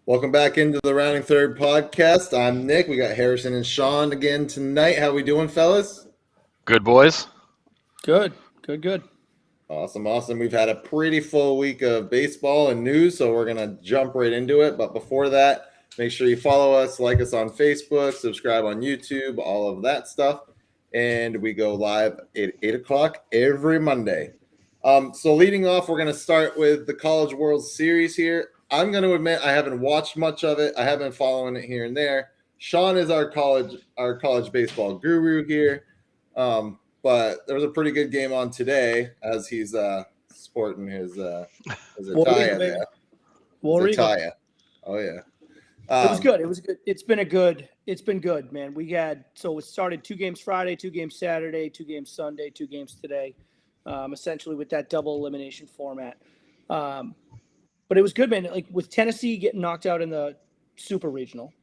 Welcome back into the Rounding Third podcast. I'm Nick. We got Harrison and Sean again tonight. How we doing, fellas? Good, boys. Good. Awesome. We've had a pretty full week of baseball and news, so we're going to jump right into it. But before that, make sure you follow us, like us on Facebook, subscribe on YouTube, all of that stuff. And we go live at 8 o'clock every Monday. So leading off, we're going to start with the College World Series here. I'm going to admit I haven't watched much of it. I have been following it here and there. Sean is our college baseball guru here. But there was a pretty good game on today as he's sporting his attire there. Attire. Oh yeah. It was good. It's been good, man. It started 2 games Friday, 2 games Saturday, 2 games Sunday, 2 games today. Essentially with that double elimination format. But it was good, man. Like with Tennessee getting knocked out in the Super Regional,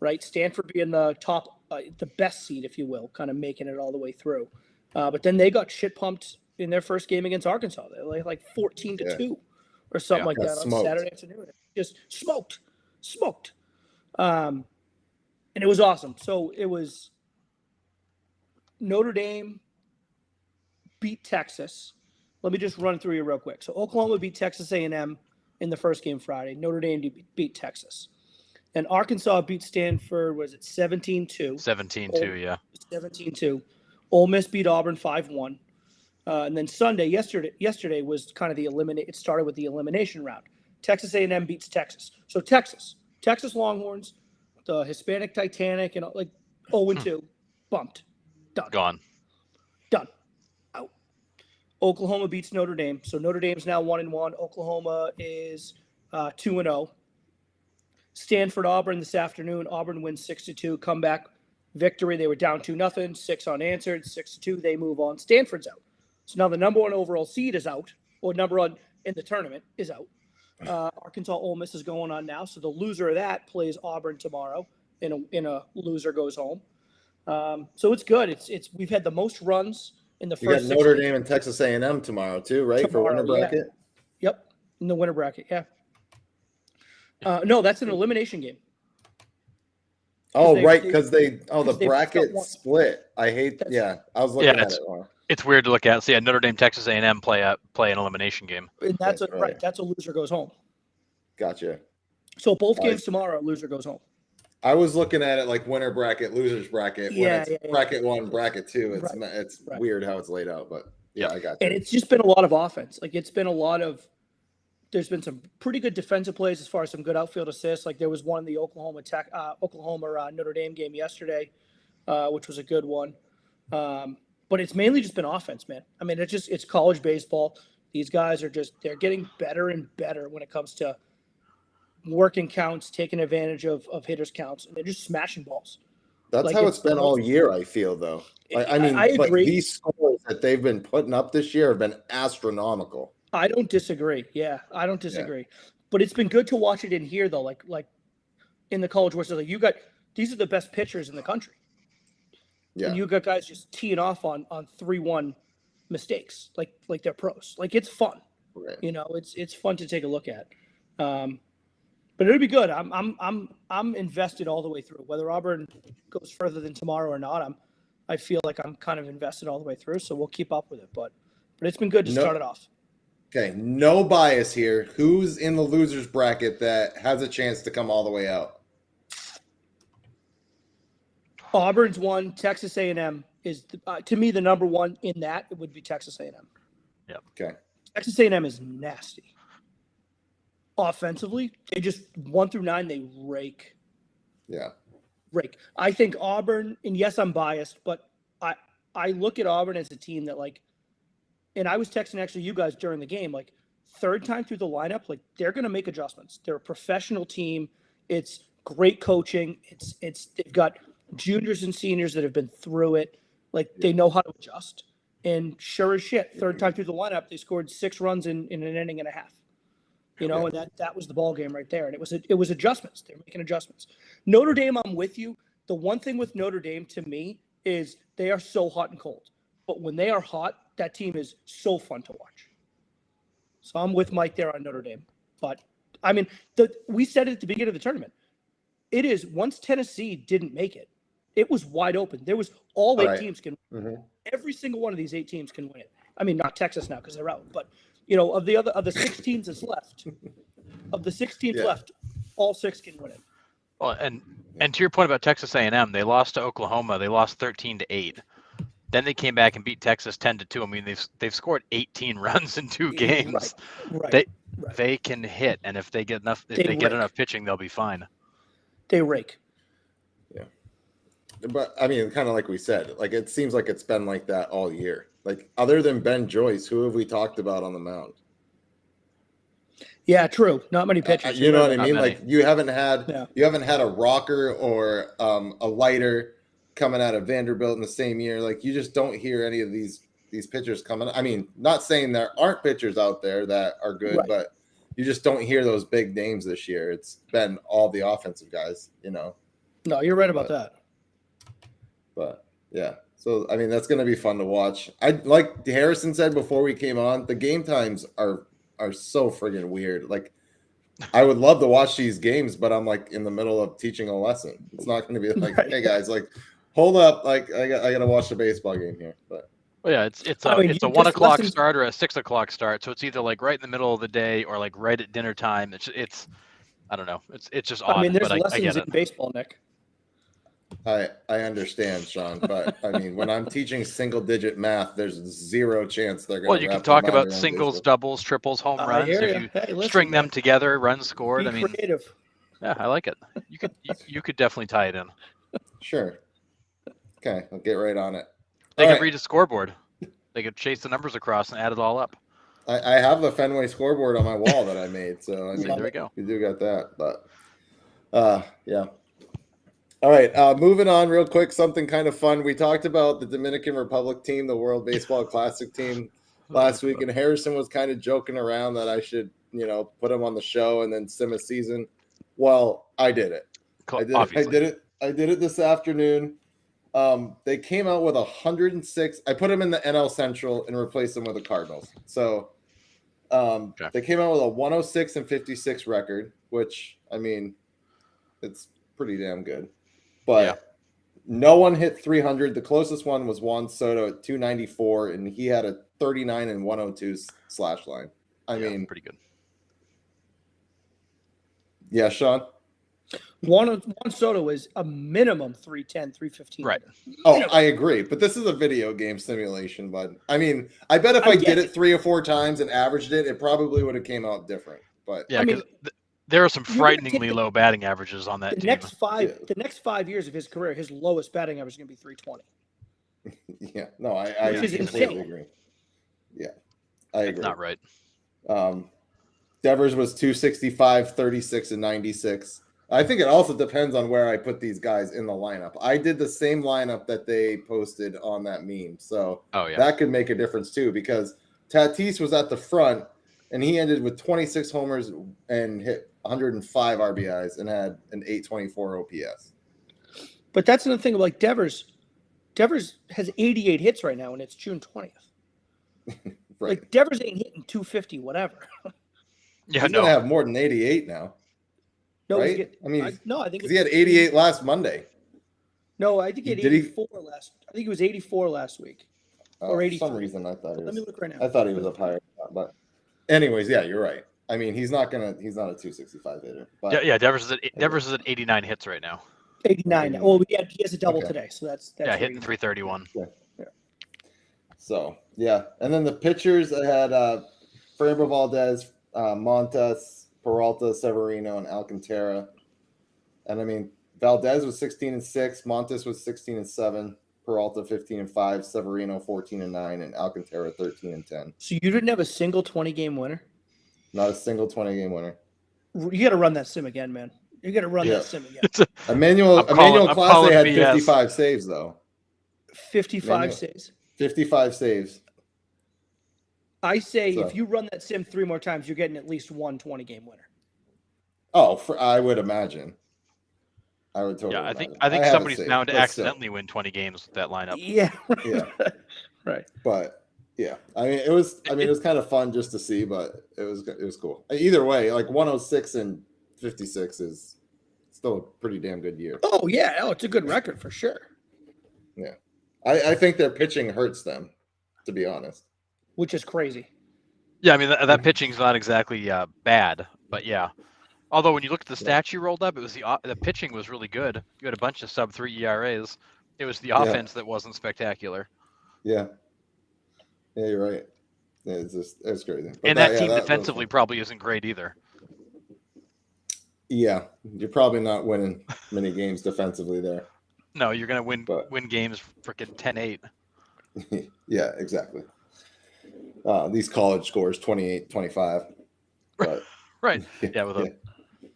right? Stanford being the top, the best seed, if you will, kind of making it all the way through. But then they got shit pumped in their first game against Arkansas. They were like 14-2 or something like that on Saturday afternoon. Just smoked. And it was awesome. So it was Notre Dame beat Texas. Let me just run through you real quick. So Oklahoma beat Texas A&M in the first game Friday. Notre Dame beat Texas. And Arkansas beat Stanford, was it 17-2? 17-2, yeah. 17-2. Ole Miss beat Auburn 5-1. And then yesterday was kind of it started with the elimination round. Texas A&M beats Texas. So Texas Longhorns, the Hispanic Titanic, and 0-2, bumped. Done. Out. Oklahoma beats Notre Dame. So Notre Dame's now 1-1. Oklahoma is 2-0. Stanford Auburn this afternoon. Auburn wins 6-2. Comeback victory. They were down 2-0. 6 unanswered. 6-2. They move on. Stanford's out. So now the number 1 overall seed is out, or number 1 in the tournament is out. Arkansas Ole Miss is going on now. So the loser of that plays Auburn tomorrow. In a loser goes home. So it's good. It's we've had the most runs in the first. You got Notre Dame and Texas A&M tomorrow too, right? For winner bracket. Yeah. Yep, in the winner bracket. Yeah. No, that's an elimination game. Oh, right, because the bracket split. I hate. I was looking at it. It's weird to look at. So Notre Dame, Texas A&M play an elimination game. And that's right. That's a loser goes home. Gotcha. So both games tomorrow, loser goes home. I was looking at it like winner bracket, losers bracket. Bracket 1, bracket 2. It's weird how it's laid out, but I got you. And it's just been a lot of offense. There's been some pretty good defensive plays as far as some good outfield assists. Like there was one in the Oklahoma Notre Dame game yesterday, which was a good one. But it's mainly just been offense, man. I mean, it's college baseball. These guys they're getting better and better when it comes to working counts, taking advantage of hitters' counts, and they're just smashing balls. That's how it's been all year, I feel, though. I agree. These scores that they've been putting up this year have been astronomical. I don't disagree. Yeah, I don't disagree. Yeah. But it's been good to watch it in here, though. Like in the College World Series, these are the best pitchers in the country. Yeah. And you got guys just teeing off on 3-1 mistakes, like they're pros. Like it's fun. Right. It's fun to take a look at. But it'll be good. I'm invested all the way through. Whether Auburn goes further than tomorrow or not, I feel like I'm kind of invested all the way through. So we'll keep up with it. But it's been good to start it off. Okay, no bias here. Who's in the losers bracket that has a chance to come all the way out? Auburn's 1. Texas A&M is, to me, the number 1 in that. It would be Texas A&M. Yeah. Okay. Texas A&M is nasty. Offensively, they just 1 through 9, they rake. Yeah. Rake. I think Auburn, and yes, I'm biased, but I look at Auburn as a team that and I was texting actually you guys during the game, third time through the lineup, they're going to make adjustments. They're a professional team. It's great coaching. They've got juniors and seniors that have been through it. They know how to adjust. And sure as shit, third time through the lineup, they scored 6 runs in an inning and a half. And that was the ball game right there. And it was adjustments. They're making adjustments. Notre Dame, I'm with you. The one thing with Notre Dame to me is they are so hot and cold. But when they are hot, that team is so fun to watch. So I'm with Mike there on Notre Dame. But I mean, we said it at the beginning of the tournament. It is once Tennessee didn't make it, it was wide open. There was all 8 teams can. Mhm. Every single one of these 8 teams can win it. I mean, not Texas now because they're out, but of the 6 teams that's left, left, all 6 can win it. Well, and to your point about Texas A&M, they lost to Oklahoma. They lost 13-8. Then they came back and beat Texas 10-2. I mean, they've scored 18 runs in 2 games. Right. They can hit, and if they get enough pitching, they'll be fine. They rake. Yeah. But I mean, kind of like we said, like it seems like it's been like that all year. Like other than Ben Joyce, who have we talked about on the mound? Yeah, true. Not many pitchers. You know what I mean? Not Like you haven't had a rocker or a lighter coming out of Vanderbilt in the same year. Like you just don't hear any of these pitchers coming. I mean, not saying there aren't pitchers out there that are good, but you just don't hear those big names this year. It's been all the offensive guys, No, you're right about that. But yeah. So I mean that's gonna be fun to watch. Like Harrison said before we came on, the game times are so friggin' weird. Like I would love to watch these games, but I'm like in the middle of teaching a lesson. It's not gonna be like, hey guys, like hold up, like I gotta watch the baseball game here. But well, yeah, it's a 1 o'clock start or a 6 o'clock start. So it's either like right in the middle of the day or like right at dinner time. It's I don't know. It's just odd. I mean, there's but lessons I get in it. baseball, Nick. I understand, Sean, but I mean, when I'm teaching single-digit math, there's zero chance they're going to. Well, you can talk about singles, doubles, triples, home runs. If you string them together, runs scored. Be I mean, creative. Yeah, I like it. You could definitely tie it in. Sure. Okay, I'll get right on it. They could read a scoreboard. They could chase the numbers across and add it all up. I have a Fenway scoreboard on my wall that I made, so I mean, there we go. You do got that, but yeah. All right, moving on real quick, something kind of fun. We talked about the Dominican Republic team, the World Baseball Classic team last week, and Harrison was kind of joking around that I should, put him on the show and then sim a season. Well, I did it. I did it this afternoon. They came out with 106. I put them in the NL Central and replaced them with the Cardinals. So they came out with a 106-56 record, which, I mean, it's pretty damn good. But no one hit 300. The closest one was Juan Soto at 294, and he had a 39 and 102 slash line. I mean, pretty good. Yeah, Sean? Juan Soto is a minimum 310, 315. Right. Oh, I agree. But this is a video game simulation, bud. I mean, I bet if I did it 3 or 4 times and averaged it, it probably would have came out different. But yeah, because there are some frighteningly low batting averages on that team. The next 5 years of his career, his lowest batting average is going to be 320. Yeah, no, I completely agree. Yeah, I agree. That's not right. Devers was 265, 36, and 96. I think it also depends on where I put these guys in the lineup. I did the same lineup that they posted on that meme. So that could make a difference too, because Tatis was at the front and he ended with 26 homers and hit 105 RBIs and had an 824 OPS. But that's another thing, like Devers has 88 hits right now and it's June 20th. Right. Like Devers ain't hitting 250, whatever. He's going to have more than 88 now. No, right? I think he had 88 last Monday. No, I think he had 84 last. I think it was 84 last week, or 80. For some reason, I thought. Let me look right now. I thought he was up higher, but anyways, yeah, you're right. I mean, he's not a 265 hitter. But Devers is at 89 hits right now. 89. Well, he has a double today, so that's hitting 331. Yeah. So and then the pitchers I had Framber Valdez, Montas, Peralta, Severino, and Alcantara. And I mean, Valdez was 16-6, Montas was 16-7, Peralta 15-5, Severino 14-9, and Alcantara 13-10. So you didn't have a single 20-game winner? Not a single 20-game winner. You got to run that sim again, man. You got to run that sim again. Emmanuel Clase had 55 saves, though. 55 saves. 55 saves. I say if you run that sim 3 more times, you're getting at least one 20-game winner. Oh, I would imagine. I would totally. Yeah, I think somebody's bound to accidentally win 20 games with that lineup. Yeah. Yeah. Right. But Yeah, it was kind of fun just to see, but it was cool. Either way, like 106 and 56 is still a pretty damn good year. Oh yeah, it's a good record for sure. Yeah, I think their pitching hurts them, to be honest. Which is crazy. Yeah, I mean that pitching's not exactly bad, but yeah. Although when you look at the stats you rolled up, it was the pitching was really good. You had a bunch of sub-3 ERAs. It was the offense that wasn't spectacular. Yeah, you're right. Yeah, it's crazy. But And that team defensively probably isn't great either. Yeah, you're probably not winning many games defensively there. No, you're gonna win games freaking 10-8. Yeah, exactly. These college scores 28-25. But right. Yeah,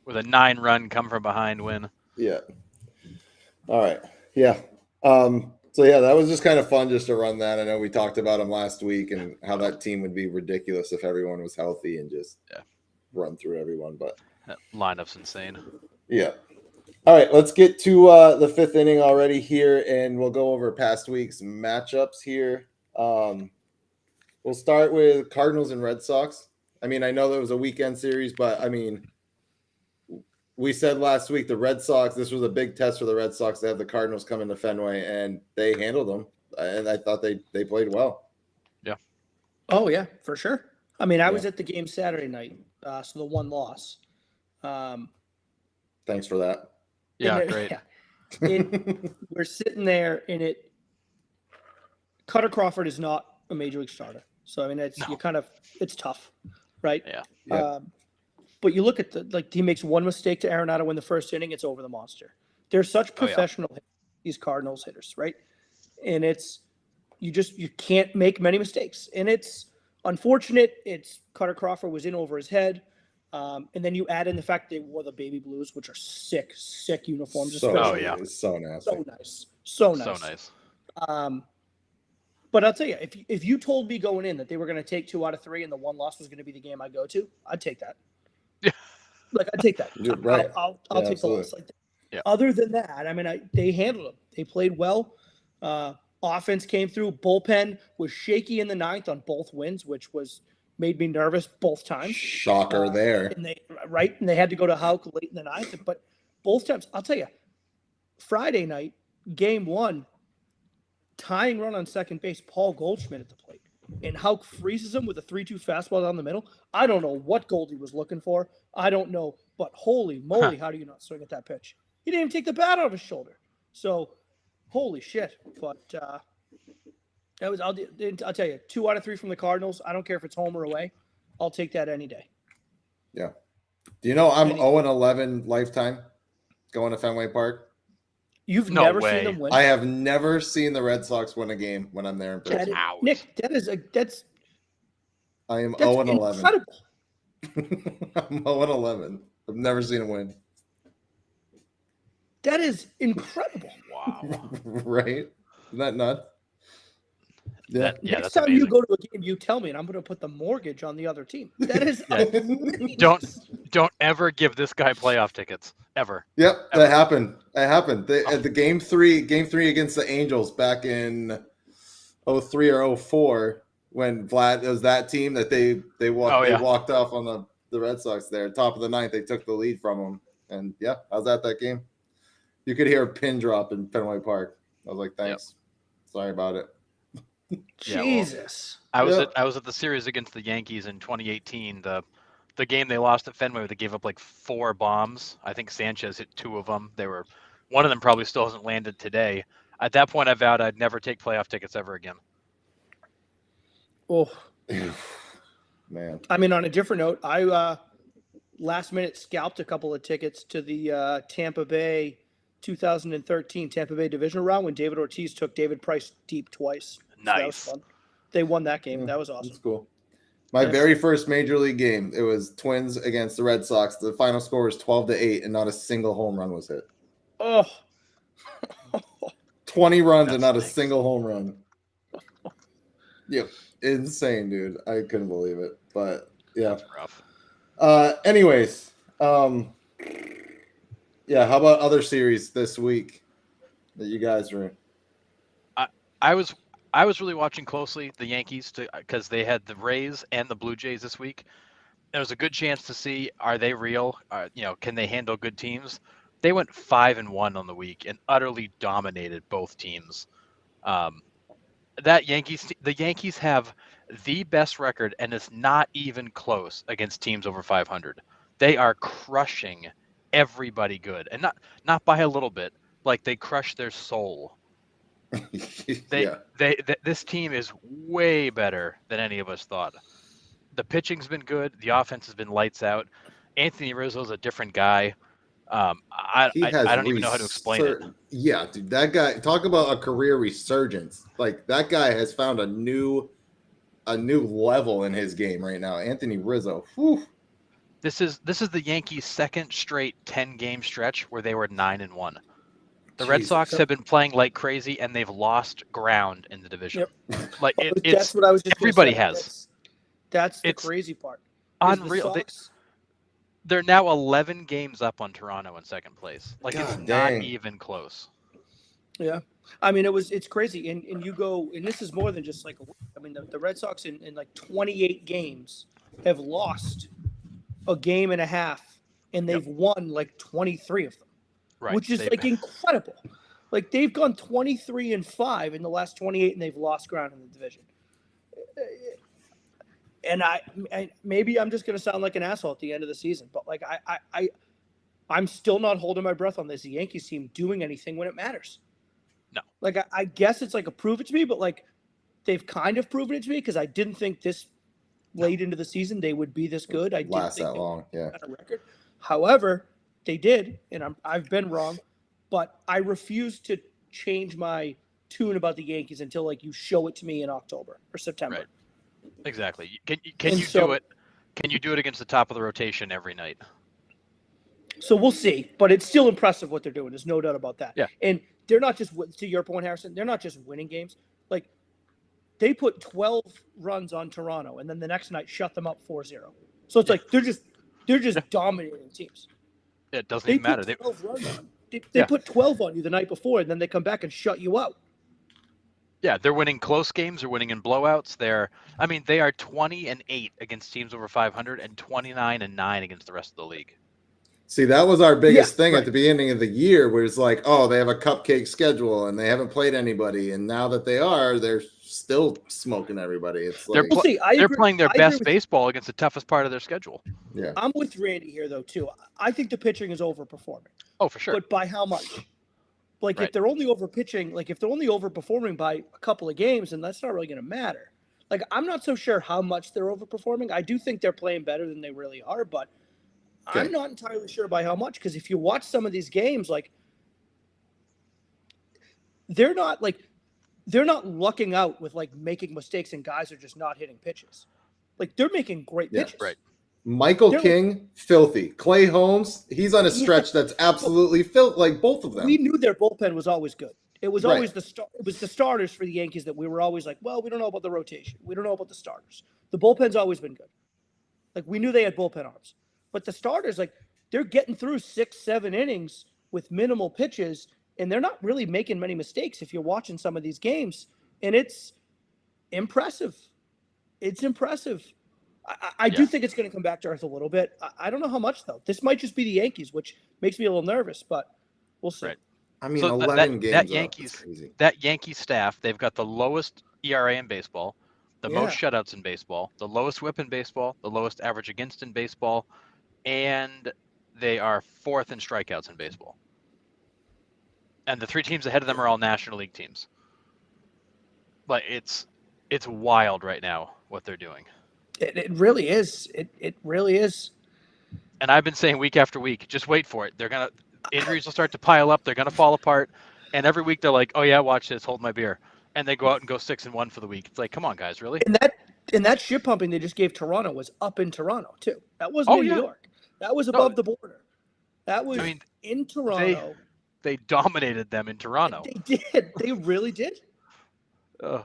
with a 9-run come from behind win. Yeah. All right. Yeah. So yeah, that was just kind of fun just to run that. I know we talked about them last week and how that team would be ridiculous if everyone was healthy and just run through everyone. But that lineup's insane. Yeah. All right, let's get to the fifth inning already here, and we'll go over past week's matchups here. We'll start with Cardinals and Red Sox. I mean, I know that was a weekend series, but I mean, we said last week the Red Sox, this was a big test for the Red Sox to have the Cardinals come into Fenway, and they handled them. And I thought they played well. Yeah. Oh, yeah, for sure. I mean, I was at the game Saturday night, so the one loss. Thanks for that. Yeah, great. We're sitting there, and Cutter Crawford is not a major league starter. So, I mean, it's tough, right? Yeah. But you look at he makes one mistake to Arenado in the first inning, it's over the monster. They're such professional hitters, these Cardinals hitters, right? And you can't make many mistakes. And it's unfortunate. Cutter Crawford was in over his head. And then you add in the fact they wore the baby blues, which are sick uniforms. So nasty. So nice. But I'll tell you, if you told me going in that they were going to take 2 out of 3 and the one loss was going to be the game I go to, I'd take that. Yeah. I'd take that. You're right. I'll take the loss. Other than that, I mean, they handled them. They played well. Offense came through. Bullpen was shaky in the 9th on both wins, which made me nervous both times. Shocker there. And they had to go to Houck late in the 9th. But both times, I'll tell you, Friday night, game 1, tying run on second base, Paul Goldschmidt at the plate. And Houck freezes him with a 3-2 fastball down the middle. I don't know what Goldie was looking for. I don't know. But holy moly, how do you not swing at that pitch? He didn't even take the bat out of his shoulder. So, holy shit. But I'll tell you, 2 out of 3 from the Cardinals. I don't care if it's home or away. I'll take that any day. Yeah. Do you know I'm 0-11 lifetime going to Fenway Park? You've never seen them win? I have never seen the Red Sox win a game when I'm there in person. Nick, I am 0-11. Incredible. I'm 0-11. I've never seen them win. That is incredible. Wow. Right? Isn't that nuts? Yeah. Next time you go to a game, you tell me, and I'm going to put the mortgage on the other team. That is don't ever give this guy playoff tickets ever. Yep, ever. That happened. At the game three against the Angels back in 03 or 04, when Vlad, it was that team that they walked off on the Red Sox there, top of the 9th. They took the lead from them, and I was at that game. You could hear a pin drop in Fenway Park. I was like, thanks. Sorry about it. Jesus. I was at the series against the Yankees in 2018. The game they lost at Fenway, they gave up like 4 bombs. I think Sanchez hit 2 of them. One of them probably still hasn't landed today. At that point, I vowed I'd never take playoff tickets ever again. Oh, man. I mean, on a different note, I last minute scalped a couple of tickets to the Tampa Bay 2013 Tampa Bay divisional round when David Ortiz took David Price deep twice. Nice. So that was fun. They won that game. That was awesome. That's cool. My very first major league game, it was Twins against the Red Sox. The final score was 12-8, and not a single home run was hit. Oh. 20 runs and not a single home run. Yep. Insane, dude. I couldn't believe it. But yeah. That's rough. Anyways, how about other series this week that you guys were in? I was really watching closely the Yankees because they had the Rays and the Blue Jays this week. There was a good chance to see, are they real? Can they handle good teams? They went 5-1 on the week and utterly dominated both teams. The Yankees have the best record, and it's not even close against teams over 500. They are crushing everybody good, and not by a little bit. Like, they crush their soul. This team is way better than any of us thought. The pitching's been good. The offense has been lights out. Anthony Rizzo's a different guy. I don't even know how to explain it. Yeah, dude, that guy. Talk about a career resurgence. Like, that guy has found a new level in his game right now. Anthony Rizzo. Whew. This is the Yankees' second straight 10-game stretch where they were 9-1. The Red Sox have been playing like crazy, and they've lost ground in the division. Yep. Like that's what I was just. Everybody has. That's the crazy part. Unreal. They're now 11 games up on Toronto in second place. Like, it's not even close. Yeah. I mean, it's crazy. And you go, and this is more than just like, I mean, the Red Sox in like 28 games have lost a game and a half, and they've won like 23 of them, right? Which is like incredible. Like, they've gone 23-5 in the last 28, and they've lost ground in the division. And I maybe I'm just going to sound like an asshole at the end of the season, but like I'm still not holding my breath on this Yankees team doing anything when it matters. No. Like, I guess it's like a prove it to me, but like they've kind of proven it to me because I didn't think this late into the season they would be this good. I didn't last think that long, yeah. A record. However, they did, and I've been wrong, but I refuse to change my tune about the Yankees until like you show it to me in October or September. Right. Exactly. Can you do it? Can you do it against the top of the rotation every night? So we'll see, but it's still impressive what they're doing. There's no doubt about that. Yeah. And they're not just, to your point, Harrison, they're not just winning games. Like, they put 12 runs on Toronto, and then the next night shut them up 4-0. So it's like they're just dominating teams. It doesn't even matter. They put 12 on you the night before, and then they come back and shut you out. Yeah, they're winning close games. They're winning in blowouts. They are 20-8 against teams over 500 and 29-9 against the rest of the league. See, that was our biggest thing at the beginning of the year, where it's like, oh, they have a cupcake schedule and they haven't played anybody, and now that they are, they're still smoking everybody. It's like they're playing their best baseball against the toughest part of their schedule. Yeah, I'm with Randy here though too. I think the pitching is overperforming. Oh, for sure. But by how much? Like, if they're only overpitching, like if they're only overperforming by a couple of games, then that's not really going to matter. Like, I'm not so sure how much they're overperforming. I do think they're playing better than they really are, but I'm not entirely sure by how much, because if you watch some of these games, like, they're not lucking out with like making mistakes and guys are just not hitting pitches. Like, they're making great pitches. Right. Michael King, filthy. Clay Holmes, he's on a stretch that's absolutely filthy. Like, both of them. We knew their bullpen was always good. It was always it was the starters for the Yankees that we were always like, well, we don't know about the rotation. We don't know about the starters. The bullpen's always been good. Like, we knew they had bullpen arms. But the starters, like, they're getting through 6-7 innings with minimal pitches, and they're not really making many mistakes if you're watching some of these games. And it's impressive. It's impressive. I do think it's going to come back to earth a little bit. I don't know how much, though. This might just be the Yankees, which makes me a little nervous, but we'll see. Right. I mean, 11 games. That Yankee staff, they've got the lowest ERA in baseball, the most shutouts in baseball, the lowest WHIP in baseball, the lowest average against in baseball, and they are fourth in strikeouts in baseball. And the three teams ahead of them are all National League teams. But it's wild right now what they're doing. It really is. It really is. And I've been saying week after week, just wait for it. Injuries will start to pile up. They're going to fall apart. And every week they're like, oh yeah, watch this, hold my beer. And they go out and go 6-1 for the week. It's like, come on, guys, really? And that shit pumping they just gave Toronto was up in Toronto too. That wasn't in New York. That was above the border. That was in Toronto. They dominated them in Toronto. They did. They really did. Ugh.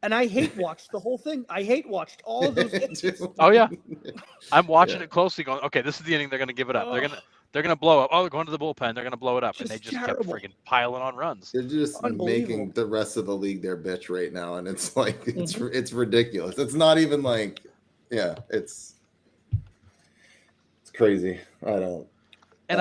And I hate watched the whole thing. I hate watched all of those games. Oh yeah, I'm watching it closely, going, okay, this is the inning they're going to give it up. they're gonna blow up. Oh, they're going to the bullpen. They're gonna blow it up, and they Just just kept terrible. friggin' piling on runs. They're just Unbelievable. making the rest of the league their bitch right now, and it's like Mm-hmm. it's ridiculous. It's not even like, yeah, it's crazy. And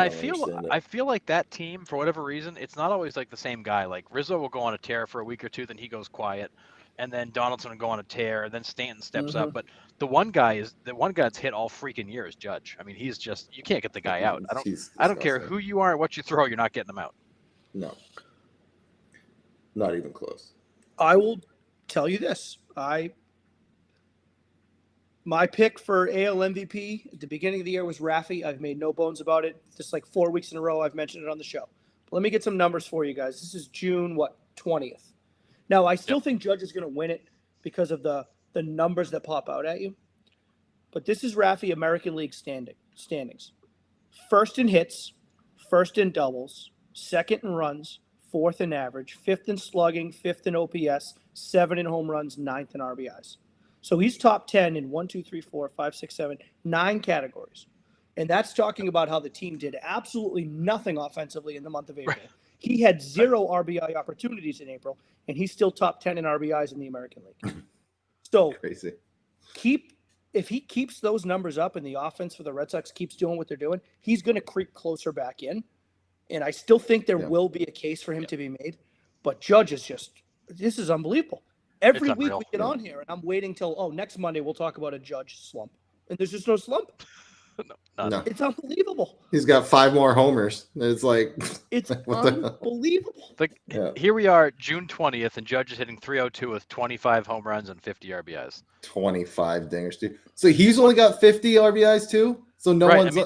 I I don't feel understand it. I feel like that team, for whatever reason, it's not always like the same guy. Like Rizzo will go on a tear for a week or two, then he goes quiet, and then Donaldson will go on a tear, and then Stanton steps Mhm. up. But the one guy that's hit all freaking year is Judge. I mean, he's just, you can't get the guy out. He's I don't care disgusting. who you are, what you throw, you're not getting him out. No, not even close. I will tell you this. My pick for AL MVP at the beginning of the year was Raffy. I've made no bones about it. Just like 4 weeks in a row, I've mentioned it on the show. But let me get some numbers for you guys. This is June 20th. Now, I still think Judge is going to win it because of the numbers that pop out at you. But this is Raffy American League standings. First in hits, first in doubles, second in runs, fourth in average, fifth in slugging, fifth in OPS, 7 in home runs, 9th in RBIs. So he's top 10 in 1, 2, 3, 4, 5, 6, 7, 9 categories. And that's talking about how the team did absolutely nothing offensively in the month of April. Right. He had 0 RBI opportunities in April, and he's still top 10 in RBIs in the American League. So Crazy. if he keeps those numbers up and the offense for the Red Sox keeps doing what they're doing, he's going to creep closer back in. And I still think there will be a case for him to be made. But Judge is this is unbelievable. Every week unreal. we get on here, and I'm waiting till, next Monday we'll talk about a Judge slump. And there's just no slump. No, It's unbelievable. he's got 5 more homers. It's like It's what the hell? unbelievable. Yeah. Here we are, June 20th, and Judge is hitting 302 with 25 home runs and 50 RBIs. 25 dingers, dude. So he's only got 50 RBIs too. So no Right, one's.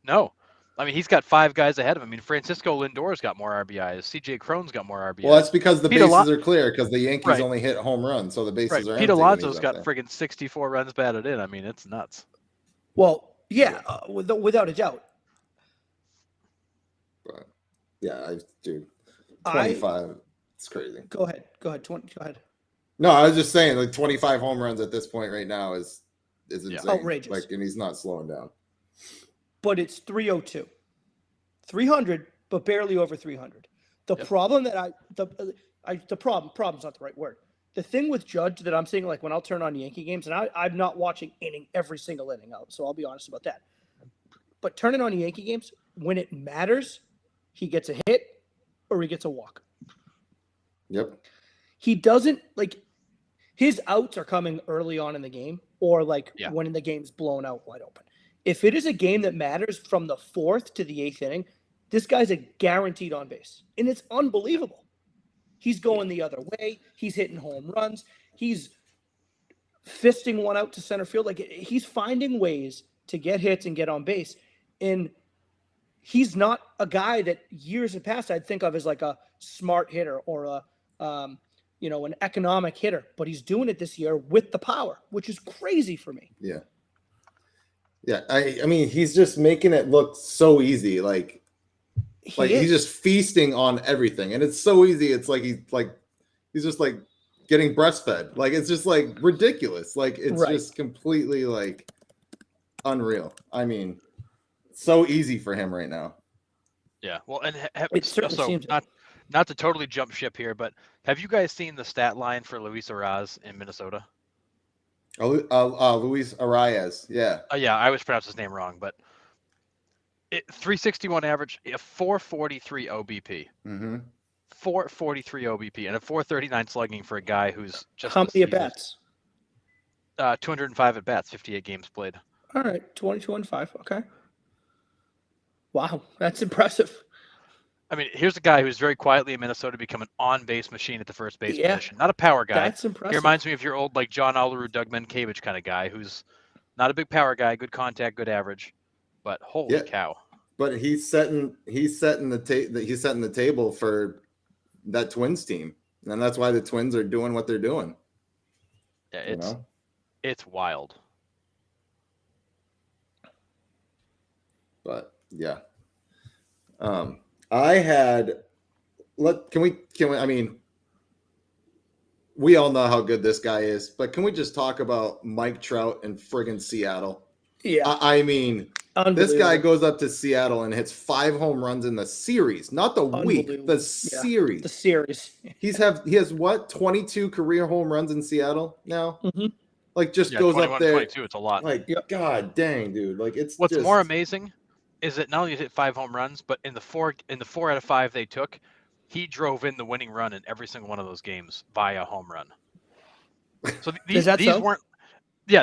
No. I mean, he's got 5 guys ahead of him. I mean, Francisco Lindor's got more RBIs. CJ Cron's got more RBIs. Well, that's because the Pete bases are clear because the Yankees Right. only hit home runs, so the bases are Pete empty when Alonso's he's got up there. friggin' 64 runs batted in. I mean, it's nuts. Well, yeah, without a doubt. But yeah, dude, 25. It's crazy. Go ahead. 20. Go ahead. No, I was just saying, like 25 home runs at this point right now is insane. Outrageous. Like, and he's not slowing down. But it's 302. 300, but barely over 300. The problem that problem's not the right word. The thing with Judge that I'm seeing, like when I'll turn on Yankee games, and I'm not watching every single inning out, so I'll be honest about that. But turning on Yankee games, when it matters, he gets a hit or he gets a walk. Yep. He doesn't, like, his outs are coming early on in the game or when the game's blown out wide open. If it is a game that matters from the 4th to the 8th inning, this guy's a guaranteed on base. And it's unbelievable. He's going the other way. He's hitting home runs. He's fisting one out to center field. Like, he's finding ways to get hits and get on base. And he's not a guy that years in past I'd think of as like a smart hitter or an economic hitter. But he's doing it this year with the power, which is crazy for me. Yeah. Yeah. I mean, he's just making it look so easy. Like he's just feasting on everything. And it's so easy. It's like he's just like getting breastfed. Like, it's just like ridiculous. Like, it's just completely like unreal. I mean, so easy for him right now. Yeah. Well, and It certainly seems not to totally jump ship here, but have you guys seen the stat line for Luis Arraez in Minnesota? Luis Arraez. Yeah. Yeah, I always pronounce his name wrong, but 361 average, a 443 OBP. Mm-hmm. 443 OBP and a 439 slugging for a guy who's just how many at bats? 205 at bats, 58 games played. All right, 22 and 5. Okay. Wow, that's impressive. I mean, here's a guy who's very quietly in Minnesota become an on-base machine at the first base position. Not a power guy. That's impressive. He reminds me of your old, like, John Olerud, Doug Menkiewicz kind of guy who's not a big power guy, good contact, good average, but holy cow. But he's setting the table for that Twins team, and that's why the Twins are doing what they're doing. Yeah, it's wild. But yeah, I had. Can we? I mean, we all know how good this guy is, but can we just talk about Mike Trout and friggin' Seattle? Yeah. I mean, This guy Unbelievable. goes up to Seattle and hits 5 home runs in the series, not the week, Unbelievable. the Yeah. series. The series. He has what, 22 career home runs in Seattle now? Mhm. Like just Yeah, goes 21 up there. 22, it's a lot. Like, Yep. God dang, dude. Like it's What's just more amazing is that not only did he hit 5 home runs, but in the 4 out of 5 they took, he drove in the winning run in every single one of those games via home run. So Is that so?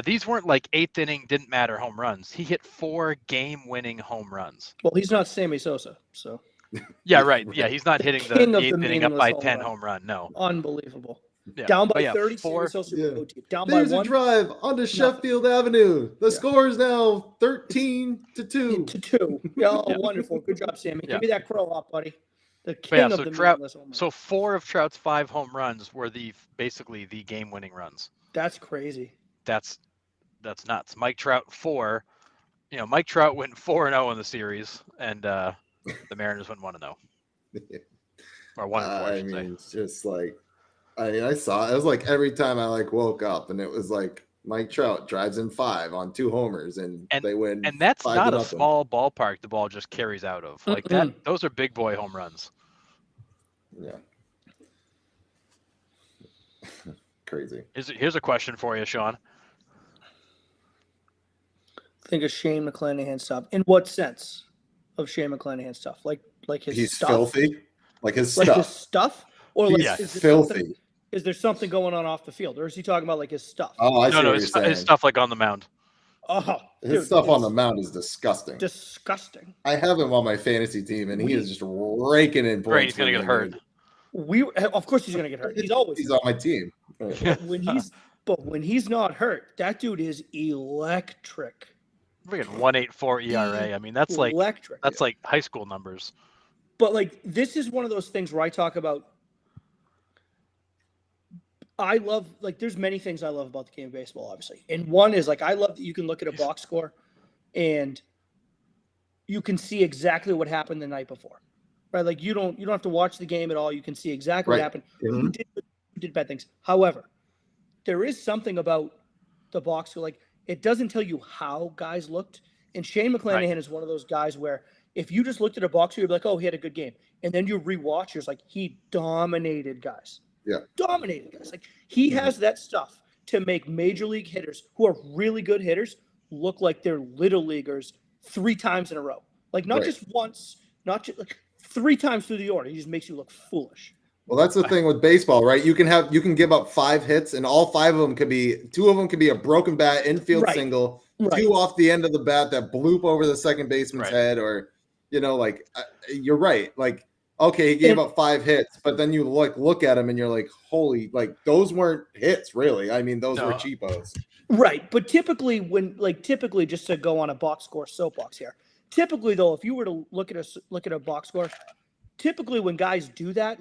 these weren't like 8th inning didn't matter home runs. He hit 4 game-winning home runs. Well, he's not Sammy Sosa, so Yeah, right. Yeah, he's not hitting the king of the 8th inning up meaningless by home 10 run. home run. No. Unbelievable. Yeah. Down But by yeah, 30, Sammy 4 Sosa Yeah. would go deep. Down there's by a 1 drive onto Sheffield Avenue. The Yeah. score is now 13-2. to 2. Yeah, oh, Yeah. wonderful. Good job, Sammy. Yeah. Give me that crow up, buddy. The But yeah, king so of the Trout. meaningless home run. So 4 of Trout's 5 home runs were basically the game-winning runs. That's crazy. That's nuts. Mike Trout 4. Mike Trout went 4-0 in the series, and the Mariners went 1-0 or 1-4. I mean, it's just like, I saw it was like every time I like woke up and it was like Mike Trout drives in 5 on 2 homers and they win. And that's 5-0. not a small ballpark the ball just carries out of. Like that, those are big boy home runs. Yeah. Crazy. Here's a question for you, Sean. Think of Shane McClanahan stuff. In what sense of Shane McClanahan stuff? Like his He's stuff? filthy. Like his Like stuff. his stuff? Or He's like is there filthy. something- Is there something going on off the field? Or is he talking about like his stuff? Oh, I see No, what you're saying. his stuff like on the mound. Oh, His dude, stuff on it's the mound is disgusting. disgusting. I have him on my fantasy team, and he is just raking in points. Great, he's gonna for get me, hurt. dude. Of course he's gonna get hurt. He's always He's hurt. on my team. when he's not hurt, that dude is electric. Freaking 1.84 ERA. I mean, that's like Electric. like high school numbers. But like this is one of those things where I talk about. I love there's many things I love about the game of baseball, obviously, and one is I love that you can look at a box score, and you can see exactly what happened the night before, right? Like you don't have to watch the game at all. You can see exactly what happened. Mhm. Who did bad things. However, there is something about the box score, it doesn't tell you how guys looked. And Shane McClanahan is one of those guys where if you just looked at a box score, you'd be like, oh, he had a good game. And then you rewatch, you're like, he dominated guys. Yeah. Dominated guys. Like he has that stuff to make major league hitters who are really good hitters look like they're little leaguers 3 times in a row. Like not just once, not just 3 times through the order. He just makes you look foolish. Well, that's the thing with baseball, right? You can give up 5 hits, and all 5 of them could be 2 of them could be a broken bat infield single, 2 off the end of the bat that bloop over the second baseman's head, or you're right. Like, okay, he gave up 5 hits, but then you look at him and you're like, holy, those weren't hits, really. I mean, those were cheapos. Right, but typically just to go on a box score soapbox here. Typically, though, if you were to look at a box score, typically when guys do that,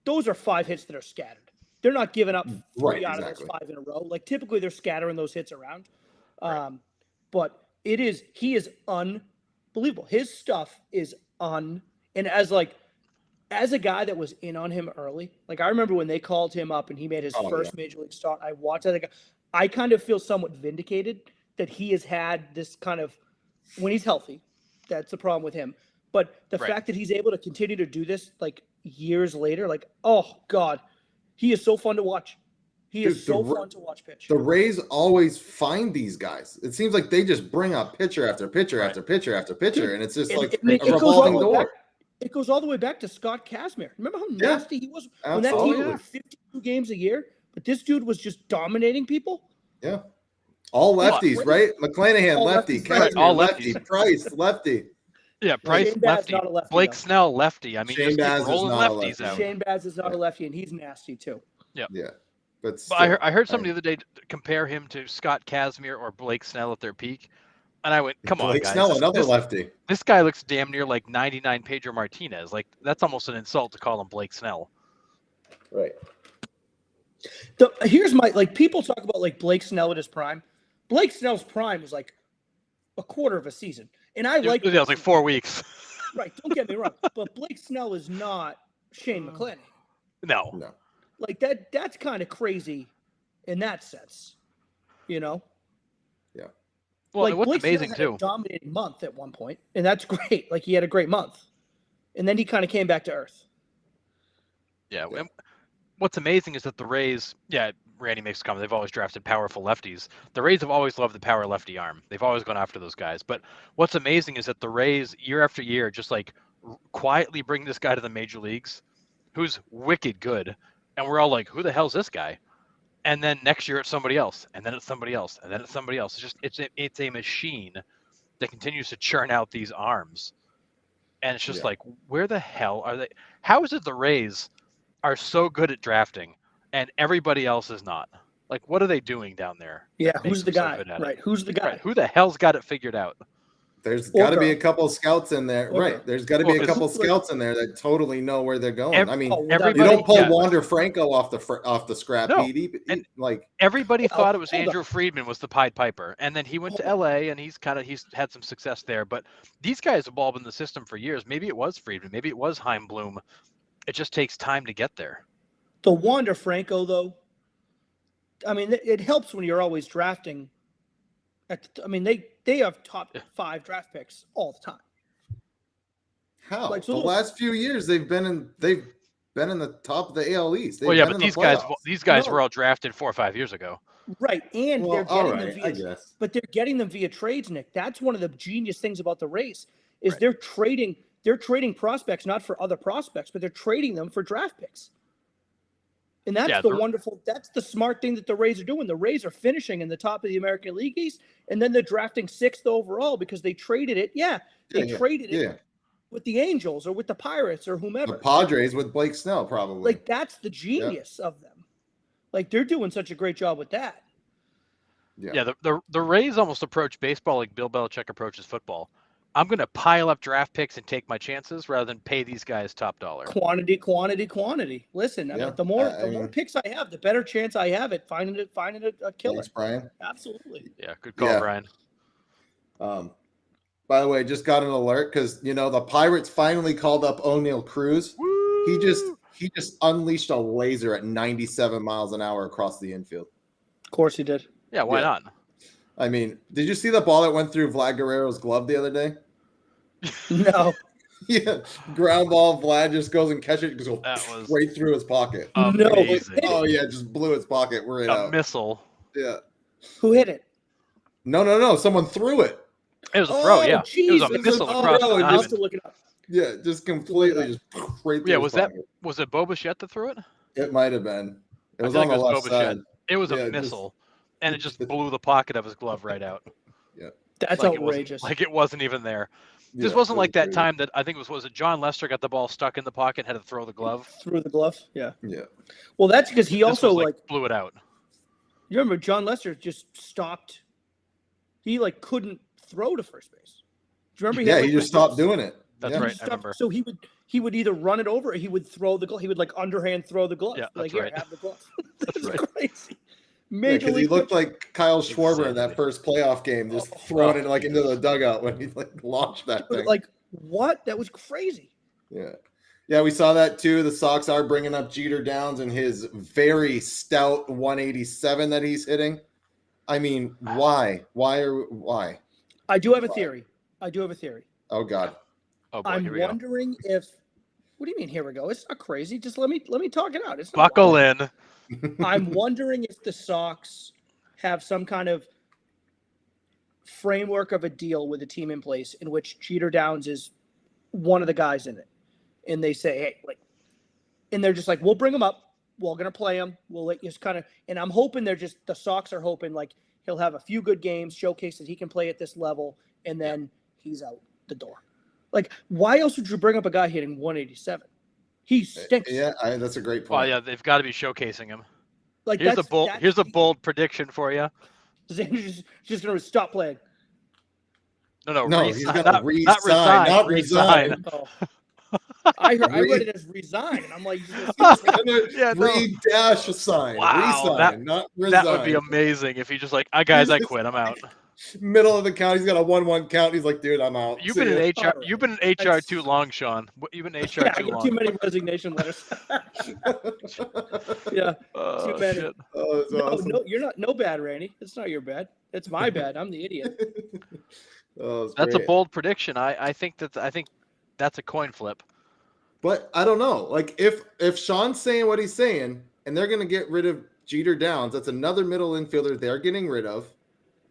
those are 5 hits that are scattered. They're not giving up 3 out of those 5 in a row. Typically they're scattering those hits around. But he is unbelievable. His stuff is and as a guy that was in on him early, I remember when they called him up and he made his first major league start, I watched that. I kind of feel somewhat vindicated that he has had this kind of, when he's healthy, that's the problem with him. But the fact that he's able to continue to do this years later, oh God, he is so fun to watch. He is so fun to watch pitch. The Rays always find these guys. It seems like they just bring up pitcher after pitcher after pitcher after pitcher, and it's just a revolving door. It goes all the way back to Scott Kazmir. Remember how nasty he was when that Absolutely. team won 52 games a year? But this dude was just dominating people. Yeah. All lefties, right? McClanahan, All lefty. lefties, Kazmir, all lefty. lefties. Price, lefty. Yeah, Price Shane Baz lefty. not a lefty, Blake though. Snell lefty. I mean, Shane just Baz keep is rolling not a lefties lefty. out. Shane Baz is not a lefty, and he's nasty too. Yeah. But I heard somebody the other day compare him to Scott Kazmir or Blake Snell at their peak, and I went, "Come on, Blake guys! Snell, another lefty. This guy looks damn near like 99 Pedro Martinez. That's almost an insult to call him Blake Snell." Right. Here's my people talk about Blake Snell at his prime. Blake Snell's prime was a quarter of a season, and I like it was like 4 weeks. Right, don't get me wrong, but Blake Snell is not Shane McClanahan. No. That's kind of crazy in that sense, you know? Yeah. Well, like what's Blake Snell amazing had too. a dominating month at one point, and that's great. Like he had a great month, and then he kind of came back to earth. Yeah. And what's amazing is that the Rays, Randy makes a comment, they've always drafted powerful lefties. The Rays have always loved the power lefty arm. They've always gone after those guys. But what's amazing is that the Rays, year after year, just like quietly bring this guy to the major leagues who's wicked good. And we're all like, who the hell's this guy? And then next year it's somebody else, and then it's somebody else, and then it's somebody else. It's a machine that continues to churn out these arms. And it's just like, where the hell are they? How is it the Rays are so good at drafting and everybody else is not? Like, what are they doing down there? Yeah, that who's makes the them so guy? good at it? Right, who's the guy? Right. Who the hell's got it figured out? There's Or got to be a girl. couple of scouts in there. Or Right. girl. There's got to Well, be a 'cause couple of scouts in there that totally know where they're going. I mean, Oh, you without everybody- don't pull yeah. Wander Franco off the scrap No, heap. and- Like, Everybody Hold thought it was on. Andrew Friedman was the Pied Piper, and then he went to LA and he's had some success there. But these guys have all been in the system for years. Maybe it was Friedman, maybe it was Heim Bloom. It just takes time to get there. The Wander Franco, though, I mean, it helps when you're always drafting. They have top 5 draft picks all the time. how? Like, so the look- last few years they've been in the top of the AL East. They've Well, yeah, been but in the these playoffs. guys No. were all drafted 4 or 5 years ago. Right, and Well, they're all getting right, them I via, guess. but they're getting them via trades, Nick. That's one of the genius things about the race is Right. they're trading prospects not for other prospects, but they're trading them for draft picks. And that's Yeah, that's the smart thing that the Rays are doing. The Rays are finishing in the top of the American League East, and then they're drafting 6th overall because they traded it. They traded it Yeah, with the Angels or with the Pirates or the whomever. Padres with Blake Snell probably. Like that's the genius of them. Like they're doing such a great job with that. Yeah, the Rays almost approach baseball like Bill Belichick approaches football. I'm going to pile up draft picks and take my chances rather than pay these guys top dollar. Quantity. Listen, I Yeah, mean, the more I mean- picks I have, the better chance I have at finding a killer. Thanks, Brian. Absolutely. Yeah, good call, Yeah. Brian. By the way, just got an alert because the Pirates finally called up O'Neal Cruz. He just unleashed a laser at 97 miles an hour across the infield. Of course he did. Yeah, why Yeah. not? I mean, did you see the ball that went through Vlad Guerrero's glove the other day? No. Yeah, ground ball. Vlad just goes and catches it, goes That was right through his pocket. amazing. Oh yeah, just blew his pocket right A out. missile. Yeah. Who hit it? No. Someone threw it. It was a throw, yeah. It was a Jesus. missile Oh, across no, the it I'll diamond. have to look it up. Yeah, just completely just right through. Yeah, his was that pocket. was it Bo Bichette that threw it? It might have been. It I was feel on like the it was left Bo Bichette. side. It was Yeah, a just- missile, and it just blew the pocket of his glove right out. That's Like it wasn't- outrageous. Like it wasn't even there. This Yeah, wasn't it like that crazy. time that I think was it John Lester got the ball stuck in the pocket, had to throw the glove. Through the glove. Yeah. Yeah. Well, that's because he This also was, like blew it out. you remember John Lester just stopped. He like couldn't throw to first base. Do you remember? Yeah, had, he like, just stopped doing it. That's Yeah. right. Just I stopped- remember. So he would either run it over or he would throw the glove. He would like underhand throw the glove. Yeah, like that's here, right. have the glove. That's That's right. crazy. Yeah, Major because he League looked pitcher. like Kyle Schwarber in Insanity. that first playoff game, just throwing it like into the dugout when he like launched that thing. Like what? That was crazy. Yeah, we saw that too. The Sox are bringing up Jeter Downs and his very stout 187 that he's hitting. I mean, why? Why? I do have a theory. Oh God. Oh boy, I'm here we go. wondering if. What do you mean? Here we go. It's not crazy. Just let me talk it out. It's not Buckle wild. in. I'm wondering if the Sox have some kind of framework of a deal with a team in place in which Jeter Downs is one of the guys in it, and they say, hey, like, and they're just like, we'll bring him up. We're gonna play him. We'll let you kind of, and I'm hoping the Sox are hoping like he'll have a few good games, showcase that he can play at this level, and then he's out the door. Like, why else would you bring up a guy hitting 187? He stinks. Yeah, that's a great point. Well, yeah, they've got to be showcasing him. Like Here's a that's- bold. that's Here's a the- bold prediction for you. Xander's just gonna stop playing. No, No, resign, he's gotta not resign, resign, not resign. resign. Oh. I read it as resign, and I'm like, Yeah, no. Re-dash sign. Wow, Resign, not resign. That would be amazing if he just like, guys, I quit. I'm out. Middle of the count. He's got a 1-1 count. He's like, dude, I'm out. You've See been ya. in HR. All You've been in HR That's- too long, Sean. You've been in HR Yeah, I too get long. too many resignation letters. Yeah, Oh, many. shit. Oh, that's no, awesome. no, you're not. No bad, Randy. It's not your bad. It's my bad. I'm the idiot. Oh, it's That's a great. bold prediction. I think that's a coin flip. But I don't know. Like if Sean's saying what he's saying, and they're gonna get rid of Jeter Downs, that's another middle infielder they're getting rid of.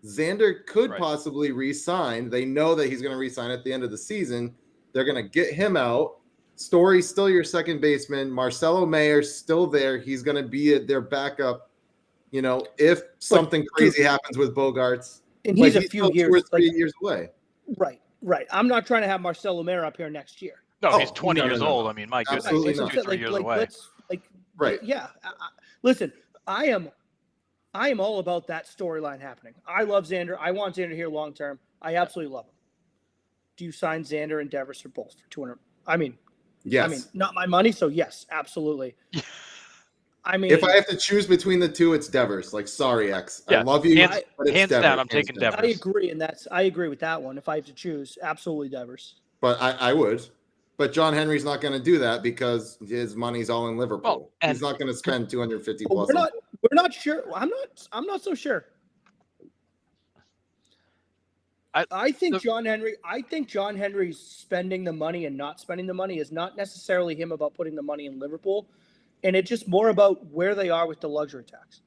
Xander could Right. possibly re-sign. They know that he's going to re-sign at the end of the season. They're going to get him out. Story's still your second baseman. Marcelo Mayer's still there. He's going to be their backup. You know, if something crazy happens with Bogarts, And he's like, a few still years. 2 or 3 like, years away. right. I'm not trying to have Marcelo Mayer up here next year. No, Oh, he's 20 no, years no, no. old. I mean, my goodness, Absolutely he's not. 2-3 years away. Let's Right. Yeah. Listen, I am all about that storyline happening. I love Xander. I want Xander here long term. I absolutely love him. Do you sign Xander and Devers for both for 200? Yes. Not my money, so yes, absolutely. I mean, If I have to choose between the two, it's Devers. Like, sorry, X. I Yeah, love you, hands- but it's hands Devers. down, I'm taking down. Devers. I agree with that one. If I have to choose, absolutely Devers. But I would. But John Henry's not going to do that because his money's all in Liverpool. Well, and- He's not going to spend 250 But plus. we're not sure. I'm not so sure. I think John Henry's spending the money and not spending the money is not necessarily him about putting the money in Liverpool, and it's just more about where they are with the luxury tax.